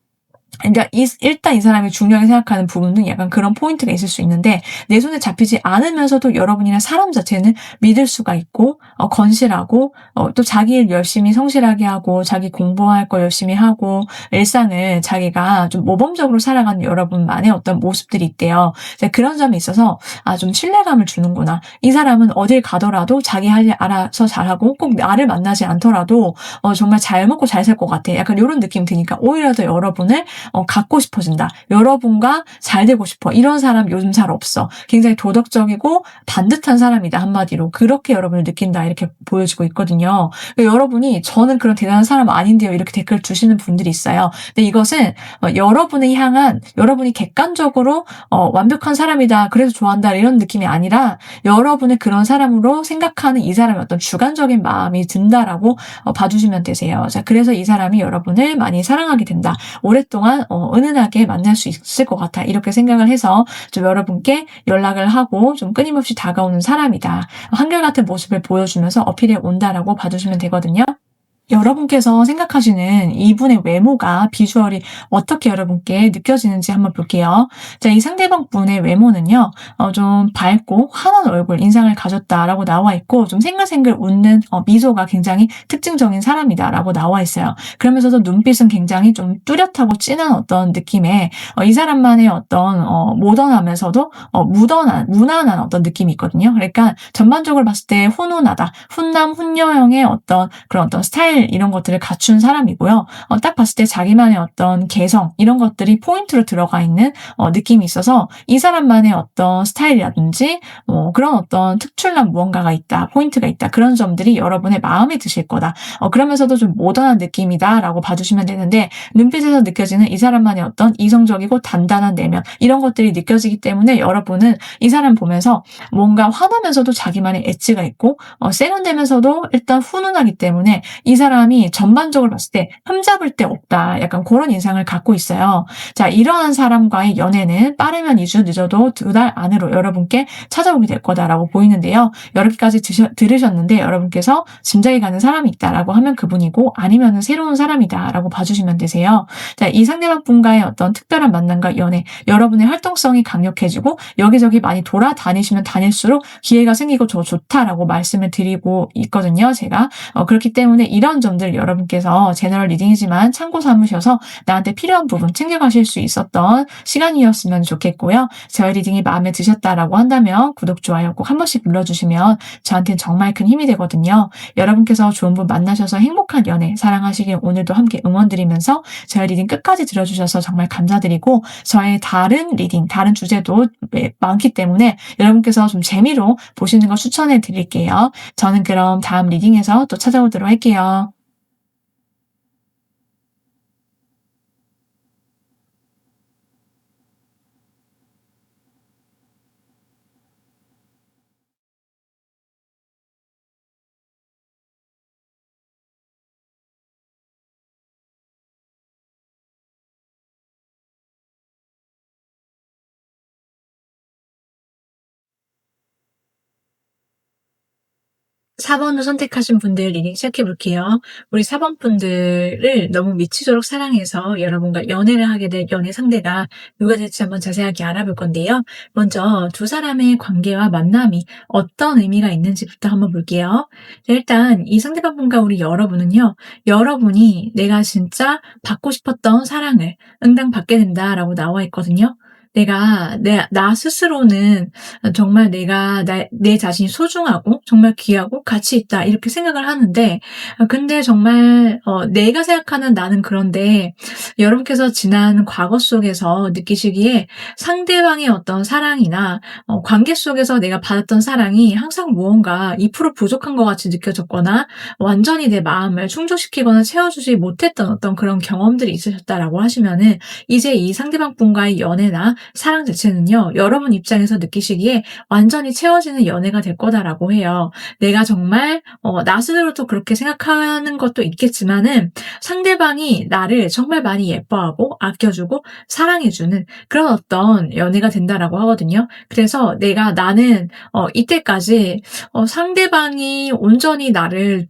그러니까 일단 이 사람이 중요하게 생각하는 부분은 약간 그런 포인트가 있을 수 있는데 내 손에 잡히지 않으면서도 여러분이나 사람 자체는 믿을 수가 있고 건실하고 또 자기 일 열심히 성실하게 하고 자기 공부할 거 열심히 하고 일상을 자기가 좀 모범적으로 살아가는 여러분만의 어떤 모습들이 있대요. 그런 점에 있어서 좀 신뢰감을 주는구나. 이 사람은 어딜 가더라도 자기 할 일 알아서 잘하고 꼭 나를 만나지 않더라도 정말 잘 먹고 잘 살 것 같아. 약간 이런 느낌이 드니까 오히려 더 여러분을 갖고 싶어진다. 여러분과 잘 되고 싶어. 이런 사람 요즘 잘 없어. 굉장히 도덕적이고 반듯한 사람이다. 한마디로. 그렇게 여러분을 느낀다. 이렇게 보여지고 있거든요. 그러니까 여러분이 저는 그런 대단한 사람 아닌데요. 이렇게 댓글 주시는 분들이 있어요. 근데 이것은 여러분을 향한 여러분이 객관적으로 완벽한 사람이다. 그래서 좋아한다. 이런 느낌이 아니라 여러분을 그런 사람으로 생각하는 이 사람의 어떤 주관적인 마음이 든다라고 봐주시면 되세요. 자, 그래서 이 사람이 여러분을 많이 사랑하게 된다. 오랫동안 은은하게 만날 수 있을 것 같아. 이렇게 생각을 해서 좀 여러분께 연락을 하고 좀 끊임없이 다가오는 사람이다. 한결같은 모습을 보여주면서 어필해 온다라고 봐주시면 되거든요. 여러분께서 생각하시는 이분의 외모가 비주얼이 어떻게 여러분께 느껴지는지 한번 볼게요. 자, 이 상대방 분의 외모는요, 좀 밝고 환한 얼굴, 인상을 가졌다라고 나와 있고, 좀 생글생글 웃는 미소가 굉장히 특징적인 사람이다라고 나와 있어요. 그러면서도 눈빛은 굉장히 좀 뚜렷하고 진한 어떤 느낌의 이 사람만의 어떤 모던하면서도 무난한 어떤 느낌이 있거든요. 그러니까 전반적으로 봤을 때 훈훈하다, 훈남, 훈녀형의 그런 어떤 스타일 이런 것들을 갖춘 사람이고요. 딱 봤을 때 자기만의 어떤 개성 이런 것들이 포인트로 들어가 있는 느낌이 있어서 이 사람만의 어떤 스타일이라든지 그런 어떤 특출난 무언가가 있다, 포인트가 있다 그런 점들이 여러분의 마음에 드실 거다. 그러면서도 좀 모던한 느낌이다라고 봐주시면 되는데 눈빛에서 느껴지는 이 사람만의 어떤 이성적이고 단단한 내면 이런 것들이 느껴지기 때문에 여러분은 이 사람 보면서 뭔가 화나면서도 자기만의 엣지가 있고 세련되면서도 일단 훈훈하기 때문에 이 사람이 전반적으로 봤을 때 흠잡을 데 없다. 약간 그런 인상을 갖고 있어요. 자, 이러한 사람과의 연애는 빠르면 2주 늦어도 2달 안으로 여러분께 찾아오게 될 거다라고 보이는데요. 여기까지 들으셨는데 여러분께서 짐작이 가는 사람이 있다라고 하면 그분이고 아니면은 새로운 사람이다라고 봐주시면 되세요. 자, 이 상대방 분과의 어떤 특별한 만남과 연애, 여러분의 활동성이 강력해지고 여기저기 많이 돌아다니시면 다닐수록 기회가 생기고 더 좋다라고 말씀을 드리고 있거든요. 제가 그렇기 때문에 이런 점들 여러분께서 제너럴 리딩이지만 참고 삼으셔서 나한테 필요한 부분 챙겨가실 수 있었던 시간이었으면 좋겠고요. 저의 리딩이 마음에 드셨다라고 한다면 구독, 좋아요 꼭 한 번씩 눌러주시면 저한테는 정말 큰 힘이 되거든요. 여러분께서 좋은 분 만나셔서 행복한 연애 사랑하시길 오늘도 함께 응원드리면서 저의 리딩 끝까지 들어주셔서 정말 감사드리고 저의 다른 리딩, 다른 주제도 많기 때문에 여러분께서 좀 재미로 보시는 걸 추천해 드릴게요. 저는 그럼 다음 리딩에서 또 찾아오도록 할게요. 4번을 선택하신 분들 리딩 시작해 볼게요. 우리 4번 분들을 너무 미치도록 사랑해서 여러분과 연애를 하게 될 연애 상대가 누가 될지 한번 자세하게 알아볼 건데요. 먼저 두 사람의 관계와 만남이 어떤 의미가 있는지부터 한번 볼게요. 자, 일단 이 상대방 분과 우리 여러분은요. 여러분이 내가 진짜 받고 싶었던 사랑을 응당 받게 된다라고 나와 있거든요. 나 스스로는 정말 내 자신이 소중하고 정말 귀하고 가치 있다 이렇게 생각을 하는데, 근데 정말 내가 생각하는 나는 그런데 여러분께서 지난 과거 속에서 느끼시기에 상대방의 어떤 사랑이나 관계 속에서 내가 받았던 사랑이 항상 무언가 2% 부족한 것 같이 느껴졌거나 완전히 내 마음을 충족시키거나 채워주지 못했던 어떤 그런 경험들이 있으셨다라고 하시면은, 이제 이 상대방 분과의 연애나 사랑 자체는요, 여러분 입장에서 느끼시기에 완전히 채워지는 연애가 될 거다라고 해요. 내가 정말 나 스스로도 그렇게 생각하는 것도 있겠지만은, 상대방이 나를 정말 많이 예뻐하고 아껴주고 사랑해주는 그런 어떤 연애가 된다라고 하거든요. 그래서 나는 이때까지 상대방이 온전히 나를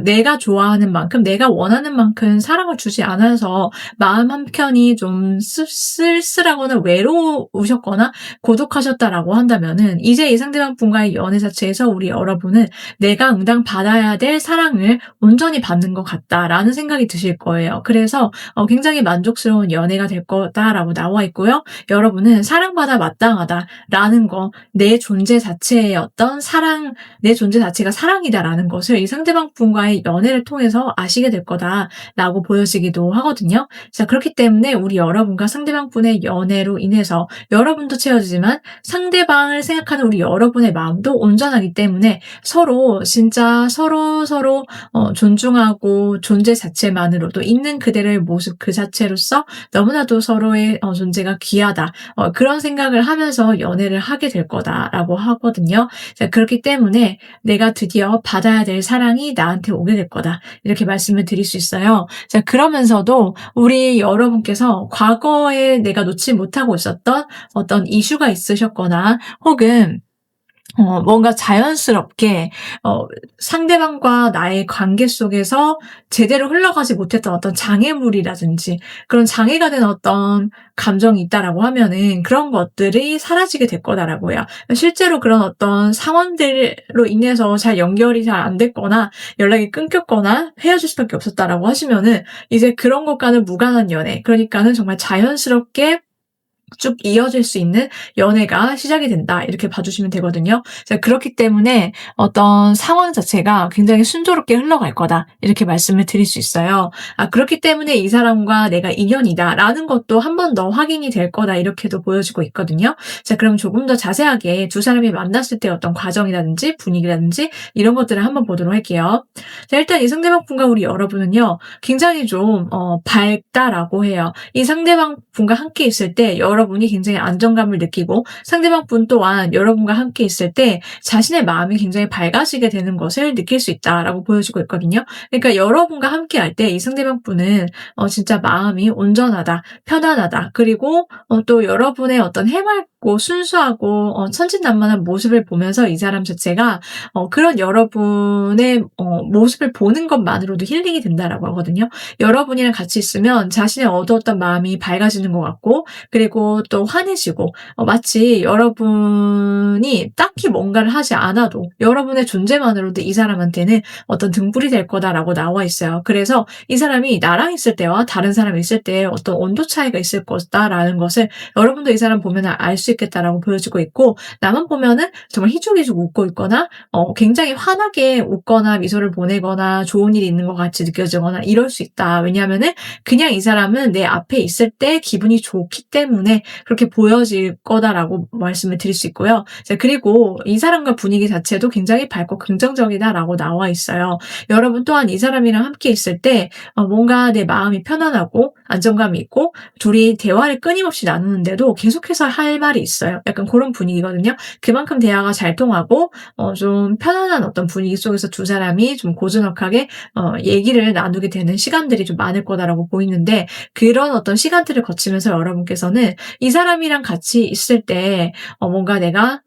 내가 좋아하는 만큼, 내가 원하는 만큼 사랑을 주지 않아서 마음 한켠이 좀 쓸쓸하거나 외로우셨거나 고독하셨다라고 한다면은, 이제 이 상대방 분과의 연애 자체에서 우리 여러분은 내가 응당 받아야 될 사랑을 온전히 받는 것 같다라는 생각이 드실 거예요. 그래서 굉장히 만족스러운 연애가 될 거다라고 나와 있고요. 여러분은 사랑받아 마땅하다라는 거, 내 존재 자체의 어떤 사랑, 내 존재 자체가 사랑이다라는 것을 이 상대방 분과의 연애를 통해서 아시게 될 거다라고 보여지기도 하거든요. 자, 그렇기 때문에 우리 여러분과 상대방 분의 연애로 인해서 여러분도 채워지지만 상대방을 생각하는 우리 여러분의 마음도 온전하기 때문에 서로 존중하고 존재 자체만으로도 있는 그대로의 모습 그 자체로서 너무나도 서로의 존재가 귀하다, 그런 생각을 하면서 연애를 하게 될 거다라고 하거든요. 자, 그렇기 때문에 내가 드디어 받아야 될 사랑이 나한테 오게 될 거다, 이렇게 말씀을 드릴 수 있어요. 자, 그러면서도 우리 여러분께서 과거에 내가 놓지 못하고 있었던 어떤 이슈가 있으셨거나, 혹은 뭔가 자연스럽게 상대방과 나의 관계 속에서 제대로 흘러가지 못했던 어떤 장애물이라든지 그런 장애가 된 어떤 감정이 있다라고 하면은, 그런 것들이 사라지게 될 거다라고요. 실제로 그런 어떤 상황들로 인해서 잘 연결이 잘 안 됐거나 연락이 끊겼거나 헤어질 수밖에 없었다라고 하시면은, 이제 그런 것과는 무관한 연애, 그러니까는 정말 자연스럽게 쭉 이어질 수 있는 연애가 시작이 된다, 이렇게 봐주시면 되거든요. 자, 그렇기 때문에 어떤 상황 자체가 굉장히 순조롭게 흘러갈 거다, 이렇게 말씀을 드릴 수 있어요. 그렇기 때문에 이 사람과 내가 인연이다라는 것도 한 번 더 확인이 될 거다, 이렇게도 보여지고 있거든요. 자, 그럼 조금 더 자세하게 두 사람이 만났을 때 어떤 과정이라든지 분위기라든지 이런 것들을 한번 보도록 할게요. 자, 일단 이 상대방 분과 우리 여러분은요, 굉장히 좀 밝다라고 해요. 이 상대방 분과 함께 있을 때 여러분이 굉장히 안정감을 느끼고, 상대방 분 또한 여러분과 함께 있을 때 자신의 마음이 굉장히 밝아지게 되는 것을 느낄 수 있다라고 보여지고 있거든요. 그러니까 여러분과 함께 할 때 이 상대방 분은 진짜 마음이 온전하다, 편안하다, 그리고 또 여러분의 어떤 해맑고 순수하고 천진난만한 모습을 보면서 이 사람 자체가 그런 여러분의 모습을 보는 것만으로도 힐링이 된다라고 하거든요. 여러분이랑 같이 있으면 자신의 어두웠던 마음이 밝아지는 것 같고, 그리고 또 환해지고, 마치 여러분이 딱히 뭔가를 하지 않아도 여러분의 존재만으로도 이 사람한테는 어떤 등불이 될 거다라고 나와 있어요. 그래서 이 사람이 나랑 있을 때와 다른 사람이 있을 때 어떤 온도 차이가 있을 거다라는 것을 여러분도 이 사람 보면 알 수 있겠다라고 보여지고 있고, 나만 보면은 정말 희죽희죽 웃고 있거나 굉장히 환하게 웃거나 미소를 보내거나 좋은 일이 있는 것 같이 느껴지거나 이럴 수 있다. 왜냐하면은 그냥 이 사람은 내 앞에 있을 때 기분이 좋기 때문에 그렇게 보여질 거다라고 말씀을 드릴 수 있고요. 자, 그리고 이 사람과 분위기 자체도 굉장히 밝고 긍정적이다라고 나와 있어요. 여러분 또한 이 사람이랑 함께 있을 때 뭔가 내 마음이 편안하고 안정감이 있고, 둘이 대화를 끊임없이 나누는데도 계속해서 할 말이 있어요. 약간 그런 분위기거든요. 그만큼 대화가 잘 통하고 좀 편안한 어떤 분위기 속에서 두 사람이 좀 고즈넉하게 얘기를 나누게 되는 시간들이 좀 많을 거다라고 보이는데, 그런 어떤 시간들을 거치면서 여러분께서는 이 사람이랑 같이 있을 때 뭔가 내가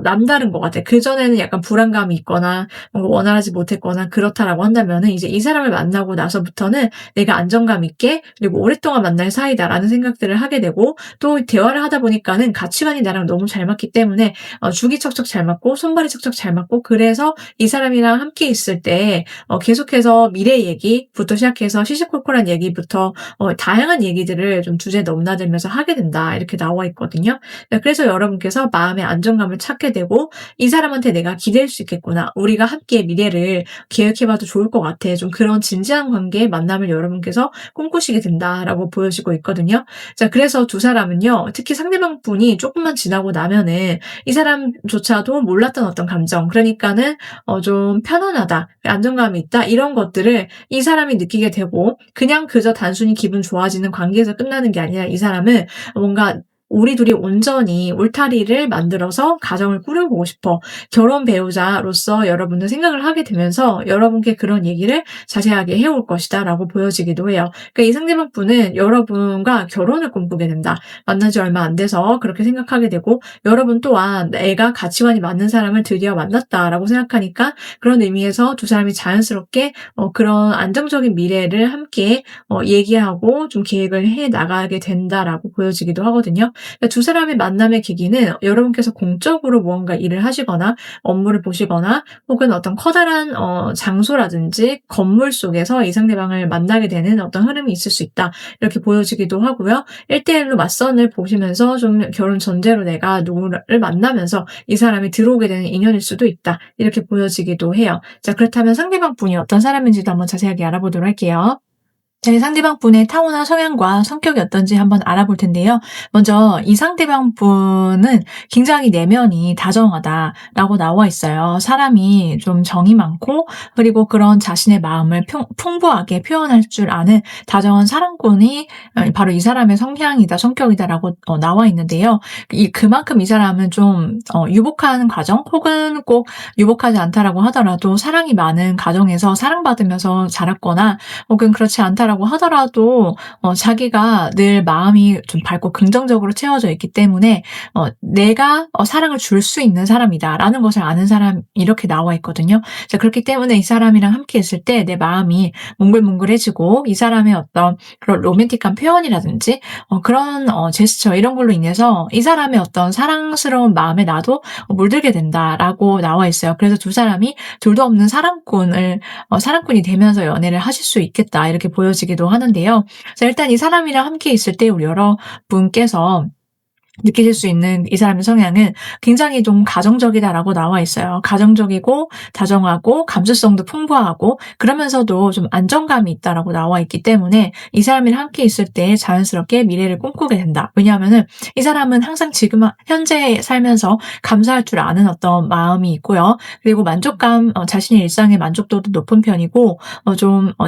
남다른 것 같아요. 그전에는 약간 불안감이 있거나 뭔가 원활하지 못했거나 그렇다라고 한다면은 이제 이 사람을 만나고 나서부터는 내가 안정감 있게 그리고 오랫동안 만날 사이다라는 생각들을 하게 되고 또 대화를 하다 보니까는 가치관이 나랑 너무 잘 맞기 때문에 죽이 척척 잘 맞고 손발이 척척 잘 맞고 그래서 이 사람이랑 함께 있을 때 계속해서 미래 얘기부터 시작해서 시시콜콜한 얘기부터 다양한 얘기들을 좀 주제에 넘나들면서 하게 된다. 이렇게 나와 있거든요. 네, 그래서 여러분께서 마음의 안정감을 찾게 되고 '이 사람한테 내가 기댈 수 있겠구나. 우리가 함께 미래를 계획해 봐도 좋을 것 같아.' 좀 그런 진지한 관계의 만남을 여러분께서 꿈꾸시게 된다라고 보여지고 있거든요. 자, 그래서 두 사람은요. 특히 상대방 분이 쪼끔만 지나고 나면은 이 사람조차도 몰랐던 어떤 감정 그러니까는 좀 '편안하다. 안정감이 있다.' 이런 것들을 이 사람이 느끼게 되고 그냥 그저 단순히 기분 좋아지는 관계에서 끝나는 게 아니라 이 사람은 뭔가 '우리 둘이 온전히 울타리를 만들어서 가정을 꾸려보고 싶어. 결혼 배우자로서 여러분은 생각을 하게 되면서 여러분께 그런 얘기를 자세하게 해올 것이다.'라고 보여지기도 해요. 그러니까 이 상대방 분은 여러분과 결혼을 꿈꾸게 된다. 만난 지 얼마 안 돼서 그렇게 생각하게 되고 여러분 또한 '내가 가치관이 맞는 사람을 드디어 만났다.'라고 생각하니까 그런 의미에서 두 사람이 자연스럽게 그런 안정적인 미래를 함께 얘기하고 좀 계획을 해 나가게 된다라고 보여지기도 하거든요. 그러니까 두 사람의 만남의 계기는 여러분께서 공적으로 무언가 일을 하시거나 업무를 보시거나 혹은 어떤 커다란 장소라든지 건물 속에서 이 상대방을 만나게 되는 어떤 흐름이 있을 수 있다. 이렇게 보여지기도 하고요. 1대1로 맞선을 보시면서 좀 결혼 전제로 내가 누구를 만나면서 이 사람이 들어오게 되는 인연일 수도 있다. 이렇게 보여지기도 해요. 자, 그렇다면 상대방 분이 어떤 사람인지도 한번 자세하게 알아보도록 할게요. 제 상대방 분의 타고난 성향과 성격이 어떤지 한번 알아볼 텐데요. 먼저 이 상대방 분은 굉장히 내면이 다정하다라고 나와 있어요. 사람이 좀 정이 많고 그리고 그런 자신의 마음을 풍부하게 표현할 줄 아는 다정한 사랑꾼이 바로 이 사람의 성향이다, 성격이다라고 나와 있는데요. 그만큼 이 사람은 좀 유복한 가정 혹은 꼭 유복하지 않다라고 하더라도 사랑이 많은 가정에서 사랑받으면서 자랐거나 혹은 그렇지 않다라고 하더라도 자기가 늘 마음이 좀 밝고 긍정적으로 채워져 있기 때문에 내가 사랑을 줄 수 있는 사람이다라는 것을 아는 사람 이렇게 나와 있거든요. 자, 그렇기 때문에 이 사람이랑 함께 있을 때 내 마음이 몽글몽글해지고 이 사람의 어떤 그런 로맨틱한 표현이라든지 그런 제스처 이런 걸로 인해서 이 사람의 어떤 사랑스러운 마음에 나도 물들게 된다라고 나와 있어요. 그래서 두 사람이 둘도 없는 사랑꾼이 되면서 연애를 하실 수 있겠다 이렇게 보여지기도 하는데요. 자, 일단 이 사람이랑 함께 있을 때 우리 여러분께서 느끼실 수 있는 이 사람의 성향은 굉장히 좀 가정적이다라고 나와 있어요. 가정적이고 다정하고 감수성도 풍부하고 그러면서도 좀 안정감이 있다라고 나와 있기 때문에 이 사람이랑 함께 있을 때 자연스럽게 미래를 꿈꾸게 된다. 왜냐하면은 이 사람은 항상 지금 현재 살면서 감사할 줄 아는 어떤 마음이 있고요. 그리고 만족감, 자신의 일상의 만족도도 높은 편이고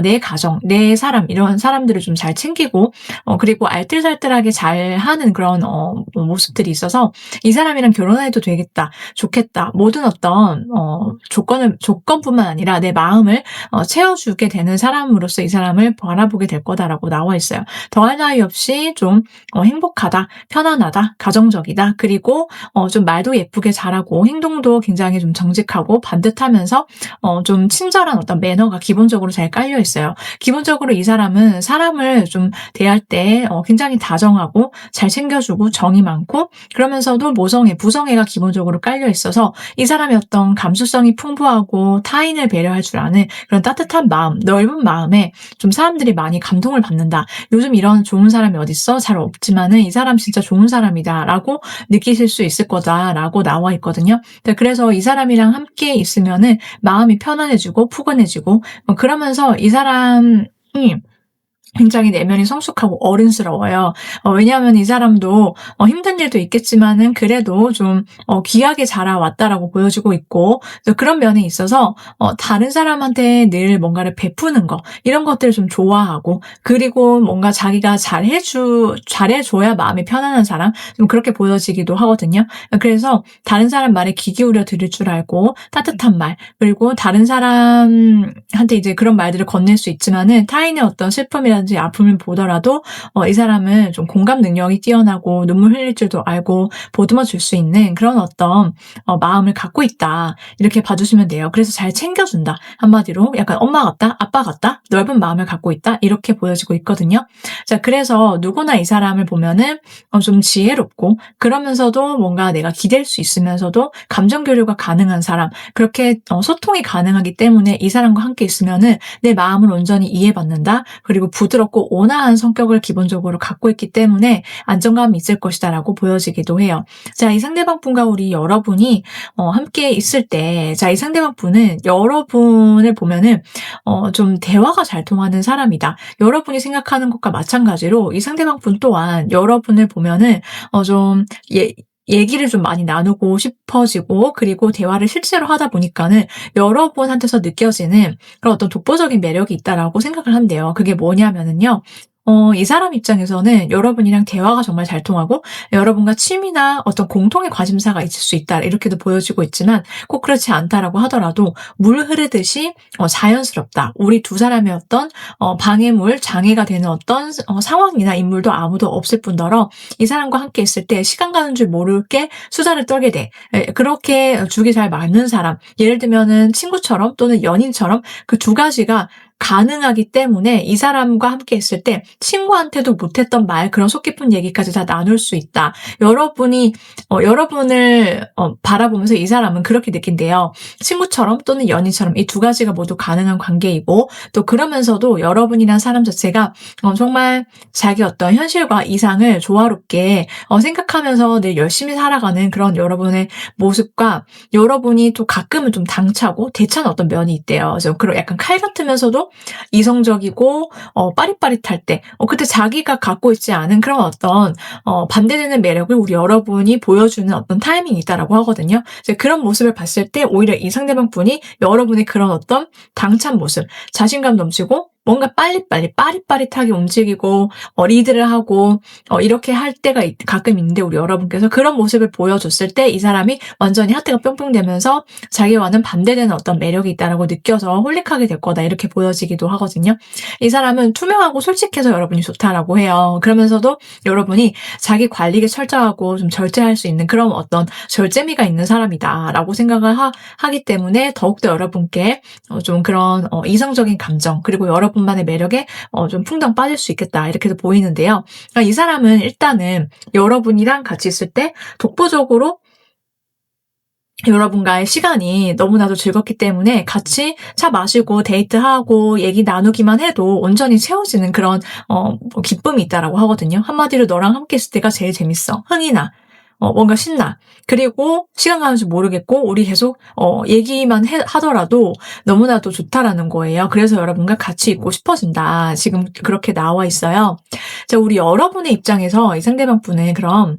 내 가정, 내 사람 이런 사람들을 좀 잘 챙기고 그리고 알뜰살뜰하게 잘하는 그런 모습들이 있어서 '이 사람이랑 결혼해도 되겠다. 좋겠다.' 모든 어떤 조건뿐만 아니라 내 마음을 채워주게 되는 사람으로서 이 사람을 바라보게 될 거다라고 나와 있어요. 더할 나위 없이 좀 행복하다, 편안하다, 가정적이다. 그리고 좀 말도 예쁘게 잘하고 행동도 굉장히 좀 정직하고 반듯하면서 좀 친절한 어떤 매너가 기본적으로 잘 깔려 있어요. 기본적으로 이 사람은 사람을 좀 대할 때 굉장히 다정하고 잘 챙겨주고 정이 많고 그러면서도 부성애가 기본적으로 깔려 있어서 이 사람의 어떤 감수성이 풍부하고 타인을 배려할 줄 아는 그런 따뜻한 마음, 넓은 마음에 좀 사람들이 많이 감동을 받는다. 요즘 이런 좋은 사람이 어딨어? 잘 없지만은 이 사람 진짜 좋은 사람이다라고 느끼실 수 있을 거다라고 나와 있거든요. 그래서 이 사람이랑 함께 있으면은 마음이 편안해지고 푸근해지고 그러면서 이 사람이 굉장히 내면이 성숙하고 어른스러워요. 왜냐하면 이 사람도 힘든 일도 있겠지만은 그래도 좀 귀하게 자라왔다라고 보여지고 있고 그런 면에 있어서 다른 사람한테 늘 뭔가를 베푸는 거 이런 것들을 좀 좋아하고 그리고 뭔가 자기가 잘해줘야 마음이 편안한 사람 좀 그렇게 보여지기도 하거든요. 그래서 다른 사람 말에 귀 기울여 들을 줄 알고 따뜻한 말 그리고 다른 사람한테 이제 그런 말들을 건넬 수 있지만은 타인의 어떤 슬픔이라든지 가지 아픔을 보더라도 이 사람은 좀 공감 능력이 뛰어나고 눈물 흘릴 줄도 알고 보듬어 줄 수 있는 그런 어떤 마음을 갖고 있다. 이렇게 봐주시면 돼요. 그래서 잘 챙겨준다. 한마디로 약간 엄마 같다, 아빠 같다, 넓은 마음을 갖고 있다. 이렇게 보여지고 있거든요. 자, 그래서 누구나 이 사람을 보면은 좀 지혜롭고 그러면서도 뭔가 내가 기댈 수 있으면서도 감정 교류가 가능한 사람, 그렇게 소통이 가능하기 때문에 이 사람과 함께 있으면은 내 마음을 온전히 이해받는다. 그리고 부드럽고 온화한 성격을 기본적으로 갖고 있기 때문에 안정감이 있을 것이다라고 보여지기도 해요. 자, 이 상대방 분과 우리 여러분이 함께 있을 때, 자, 이 상대방 분은 여러분을 보면은 좀 대화가 잘 통하는 사람이다. 여러분이 생각하는 것과 마찬가지로 이 상대방 분 또한 여러분을 보면은 좀 얘기를 좀 많이 나누고 싶어지고, 그리고 대화를 실제로 하다 보니까는 여러분한테서 느껴지는 그런 어떤 독보적인 매력이 있다라고 생각을 한대요. 그게 뭐냐면은요. 이 사람 입장에서는 여러분이랑 대화가 정말 잘 통하고 여러분과 취미나 어떤 공통의 관심사가 있을 수 있다, 이렇게도 보여지고 있지만 꼭 그렇지 않다라고 하더라도 물 흐르듯이 자연스럽다. 우리 두 사람의 어떤 방해물, 장애가 되는 어떤 상황이나 인물도 아무도 없을 뿐더러 이 사람과 함께 있을 때 시간 가는 줄 모르게 수다를 떨게 돼. 그렇게 죽이 잘 맞는 사람, 예를 들면은 친구처럼 또는 연인처럼 그 두 가지가 가능하기 때문에 이 사람과 함께 있을 때 친구한테도 못했던 말, 그런 속 깊은 얘기까지 다 나눌 수 있다. 여러분이 여러분을 바라보면서 이 사람은 그렇게 느낀대요. 친구처럼 또는 연인처럼 이 두 가지가 모두 가능한 관계이고, 또 그러면서도 여러분이란 사람 자체가 정말 자기 어떤 현실과 이상을 조화롭게 생각하면서 늘 열심히 살아가는 그런 여러분의 모습과, 여러분이 또 가끔은 좀 당차고 대차는 어떤 면이 있대요. 그래서 그런 약간 칼 같으면서도 이성적이고 빠릿빠릿할 때 그때 자기가 갖고 있지 않은 그런 어떤 반대되는 매력을 우리 여러분이 보여주는 어떤 타이밍이 있다라고 하거든요. 이제 그런 모습을 봤을 때 오히려 이 상대방 분이 여러분의 그런 어떤 당찬 모습, 자신감 넘치고 뭔가 빨리빨리 빠릿빠릿하게 움직이고 리드를 하고 이렇게 할 때가 가끔 있는데, 우리 여러분께서 그런 모습을 보여줬을 때 이 사람이 완전히 하트가 뿅뿅 되면서 자기와는 반대되는 어떤 매력이 있다라고 느껴서 홀릭하게 될 거다, 이렇게 보여지기도 하거든요. 이 사람은 투명하고 솔직해서 여러분이 좋다라고 해요. 그러면서도 여러분이 자기 관리가 철저하고 좀 절제할 수 있는 그런 어떤 절제미가 있는 사람이다라고 생각을 하기 때문에 더욱더 여러분께 좀 그런 이성적인 감정, 그리고 여러분만의 매력에 좀 풍덩 빠질 수 있겠다, 이렇게도 보이는데요. 그러니까 이 사람은 일단은 여러분이랑 같이 있을 때 독보적으로 여러분과의 시간이 너무나도 즐겁기 때문에 같이 차 마시고 데이트하고 얘기 나누기만 해도 온전히 채워지는 그런 기쁨이 있다라고 하거든요. 한마디로 너랑 함께 있을 때가 제일 재밌어. 흥이 나. 뭔가 신나. 그리고 시간 가는 줄 모르겠고 우리 계속 얘기만 하더라도 너무나도 좋다라는 거예요. 그래서 여러분과 같이 있고 싶어진다. 지금 그렇게 나와 있어요. 자, 우리 여러분의 입장에서 이 상대방 분은 그럼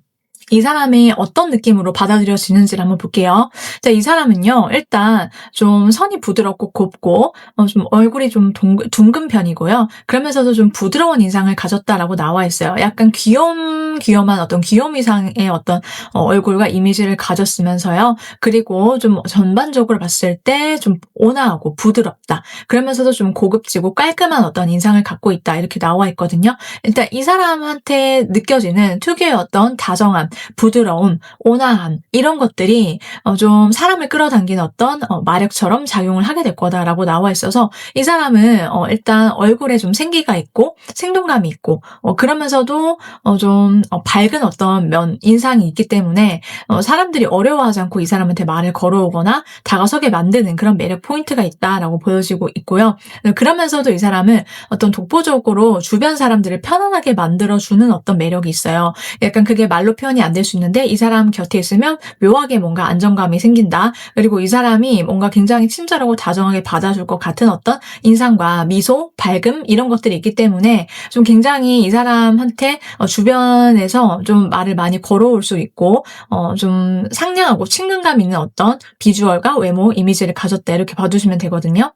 이 사람이 어떤 느낌으로 받아들여지는지를 한번 볼게요. 자, 이 사람은요, 일단 좀 선이 부드럽고 곱고, 좀 얼굴이 좀 둥근 편이고요. 그러면서도 좀 부드러운 인상을 가졌다라고 나와 있어요. 약간 귀염한 어떤 귀요미상의 어떤 얼굴과 이미지를 가졌으면서요. 그리고 좀 전반적으로 봤을 때 좀 온화하고 부드럽다. 그러면서도 좀 고급지고 깔끔한 어떤 인상을 갖고 있다. 이렇게 나와 있거든요. 일단 이 사람한테 느껴지는 특유의 어떤 다정함, 부드러움, 온화함, 이런 것들이 좀 사람을 끌어당기는 어떤 마력처럼 작용을 하게 될 거다라고 나와 있어서 이 사람은 일단 얼굴에 좀 생기가 있고 생동감이 있고 그러면서도 좀 밝은 어떤 인상이 있기 때문에 사람들이 어려워하지 않고 이 사람한테 말을 걸어오거나 다가서게 만드는 그런 매력 포인트가 있다라고 보여지고 있고요. 그러면서도 이 사람은 어떤 독보적으로 주변 사람들을 편안하게 만들어주는 어떤 매력이 있어요. 약간 그게 말로 표현이 안 될 수 있는데 이 사람 곁에 있으면 묘하게 뭔가 안정감이 생긴다. 그리고 이 사람이 뭔가 굉장히 친절하고 다정하게 받아줄 것 같은 어떤 인상과 미소, 밝음, 이런 것들이 있기 때문에 좀 굉장히 이 사람한테 주변에서 좀 말을 많이 걸어올 수 있고 좀 상냥하고 친근감 있는 어떤 비주얼과 외모, 이미지를 가졌다, 이렇게 봐주시면 되거든요.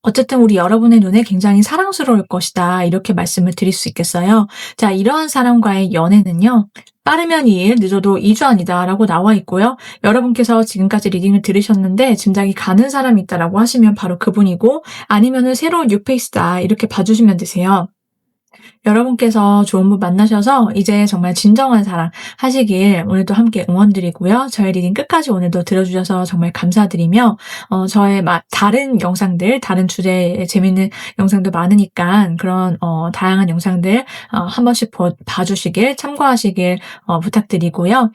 어쨌든 우리 여러분의 눈에 굉장히 사랑스러울 것이다, 이렇게 말씀을 드릴 수 있겠어요. 자, 이러한 사람과의 연애는요, 빠르면 2일, 늦어도 2주 안이다 라고 나와 있고요. 여러분께서 지금까지 리딩을 들으셨는데 짐작이 가는 사람이 있다라고 하시면 바로 그분이고, 아니면은 새로운 뉴페이스다, 이렇게 봐주시면 되세요. 여러분께서 좋은 분 만나셔서 이제 정말 진정한 사랑 하시길 오늘도 함께 응원드리고요. 저의 리딩 끝까지 오늘도 들어주셔서 정말 감사드리며, 저의 다른 영상들, 다른 주제의 재밌는 영상도 많으니까 그런 다양한 영상들 한 번씩 봐주시길, 참고하시길 부탁드리고요.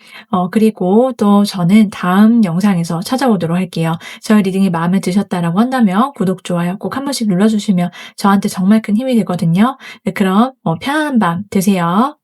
그리고 또 저는 다음 영상에서 찾아오도록 할게요. 저의 리딩이 마음에 드셨다라고 한다면 구독, 좋아요 꼭 한 번씩 눌러주시면 저한테 정말 큰 힘이 되거든요. 네, 그럼 편안한 밤 되세요.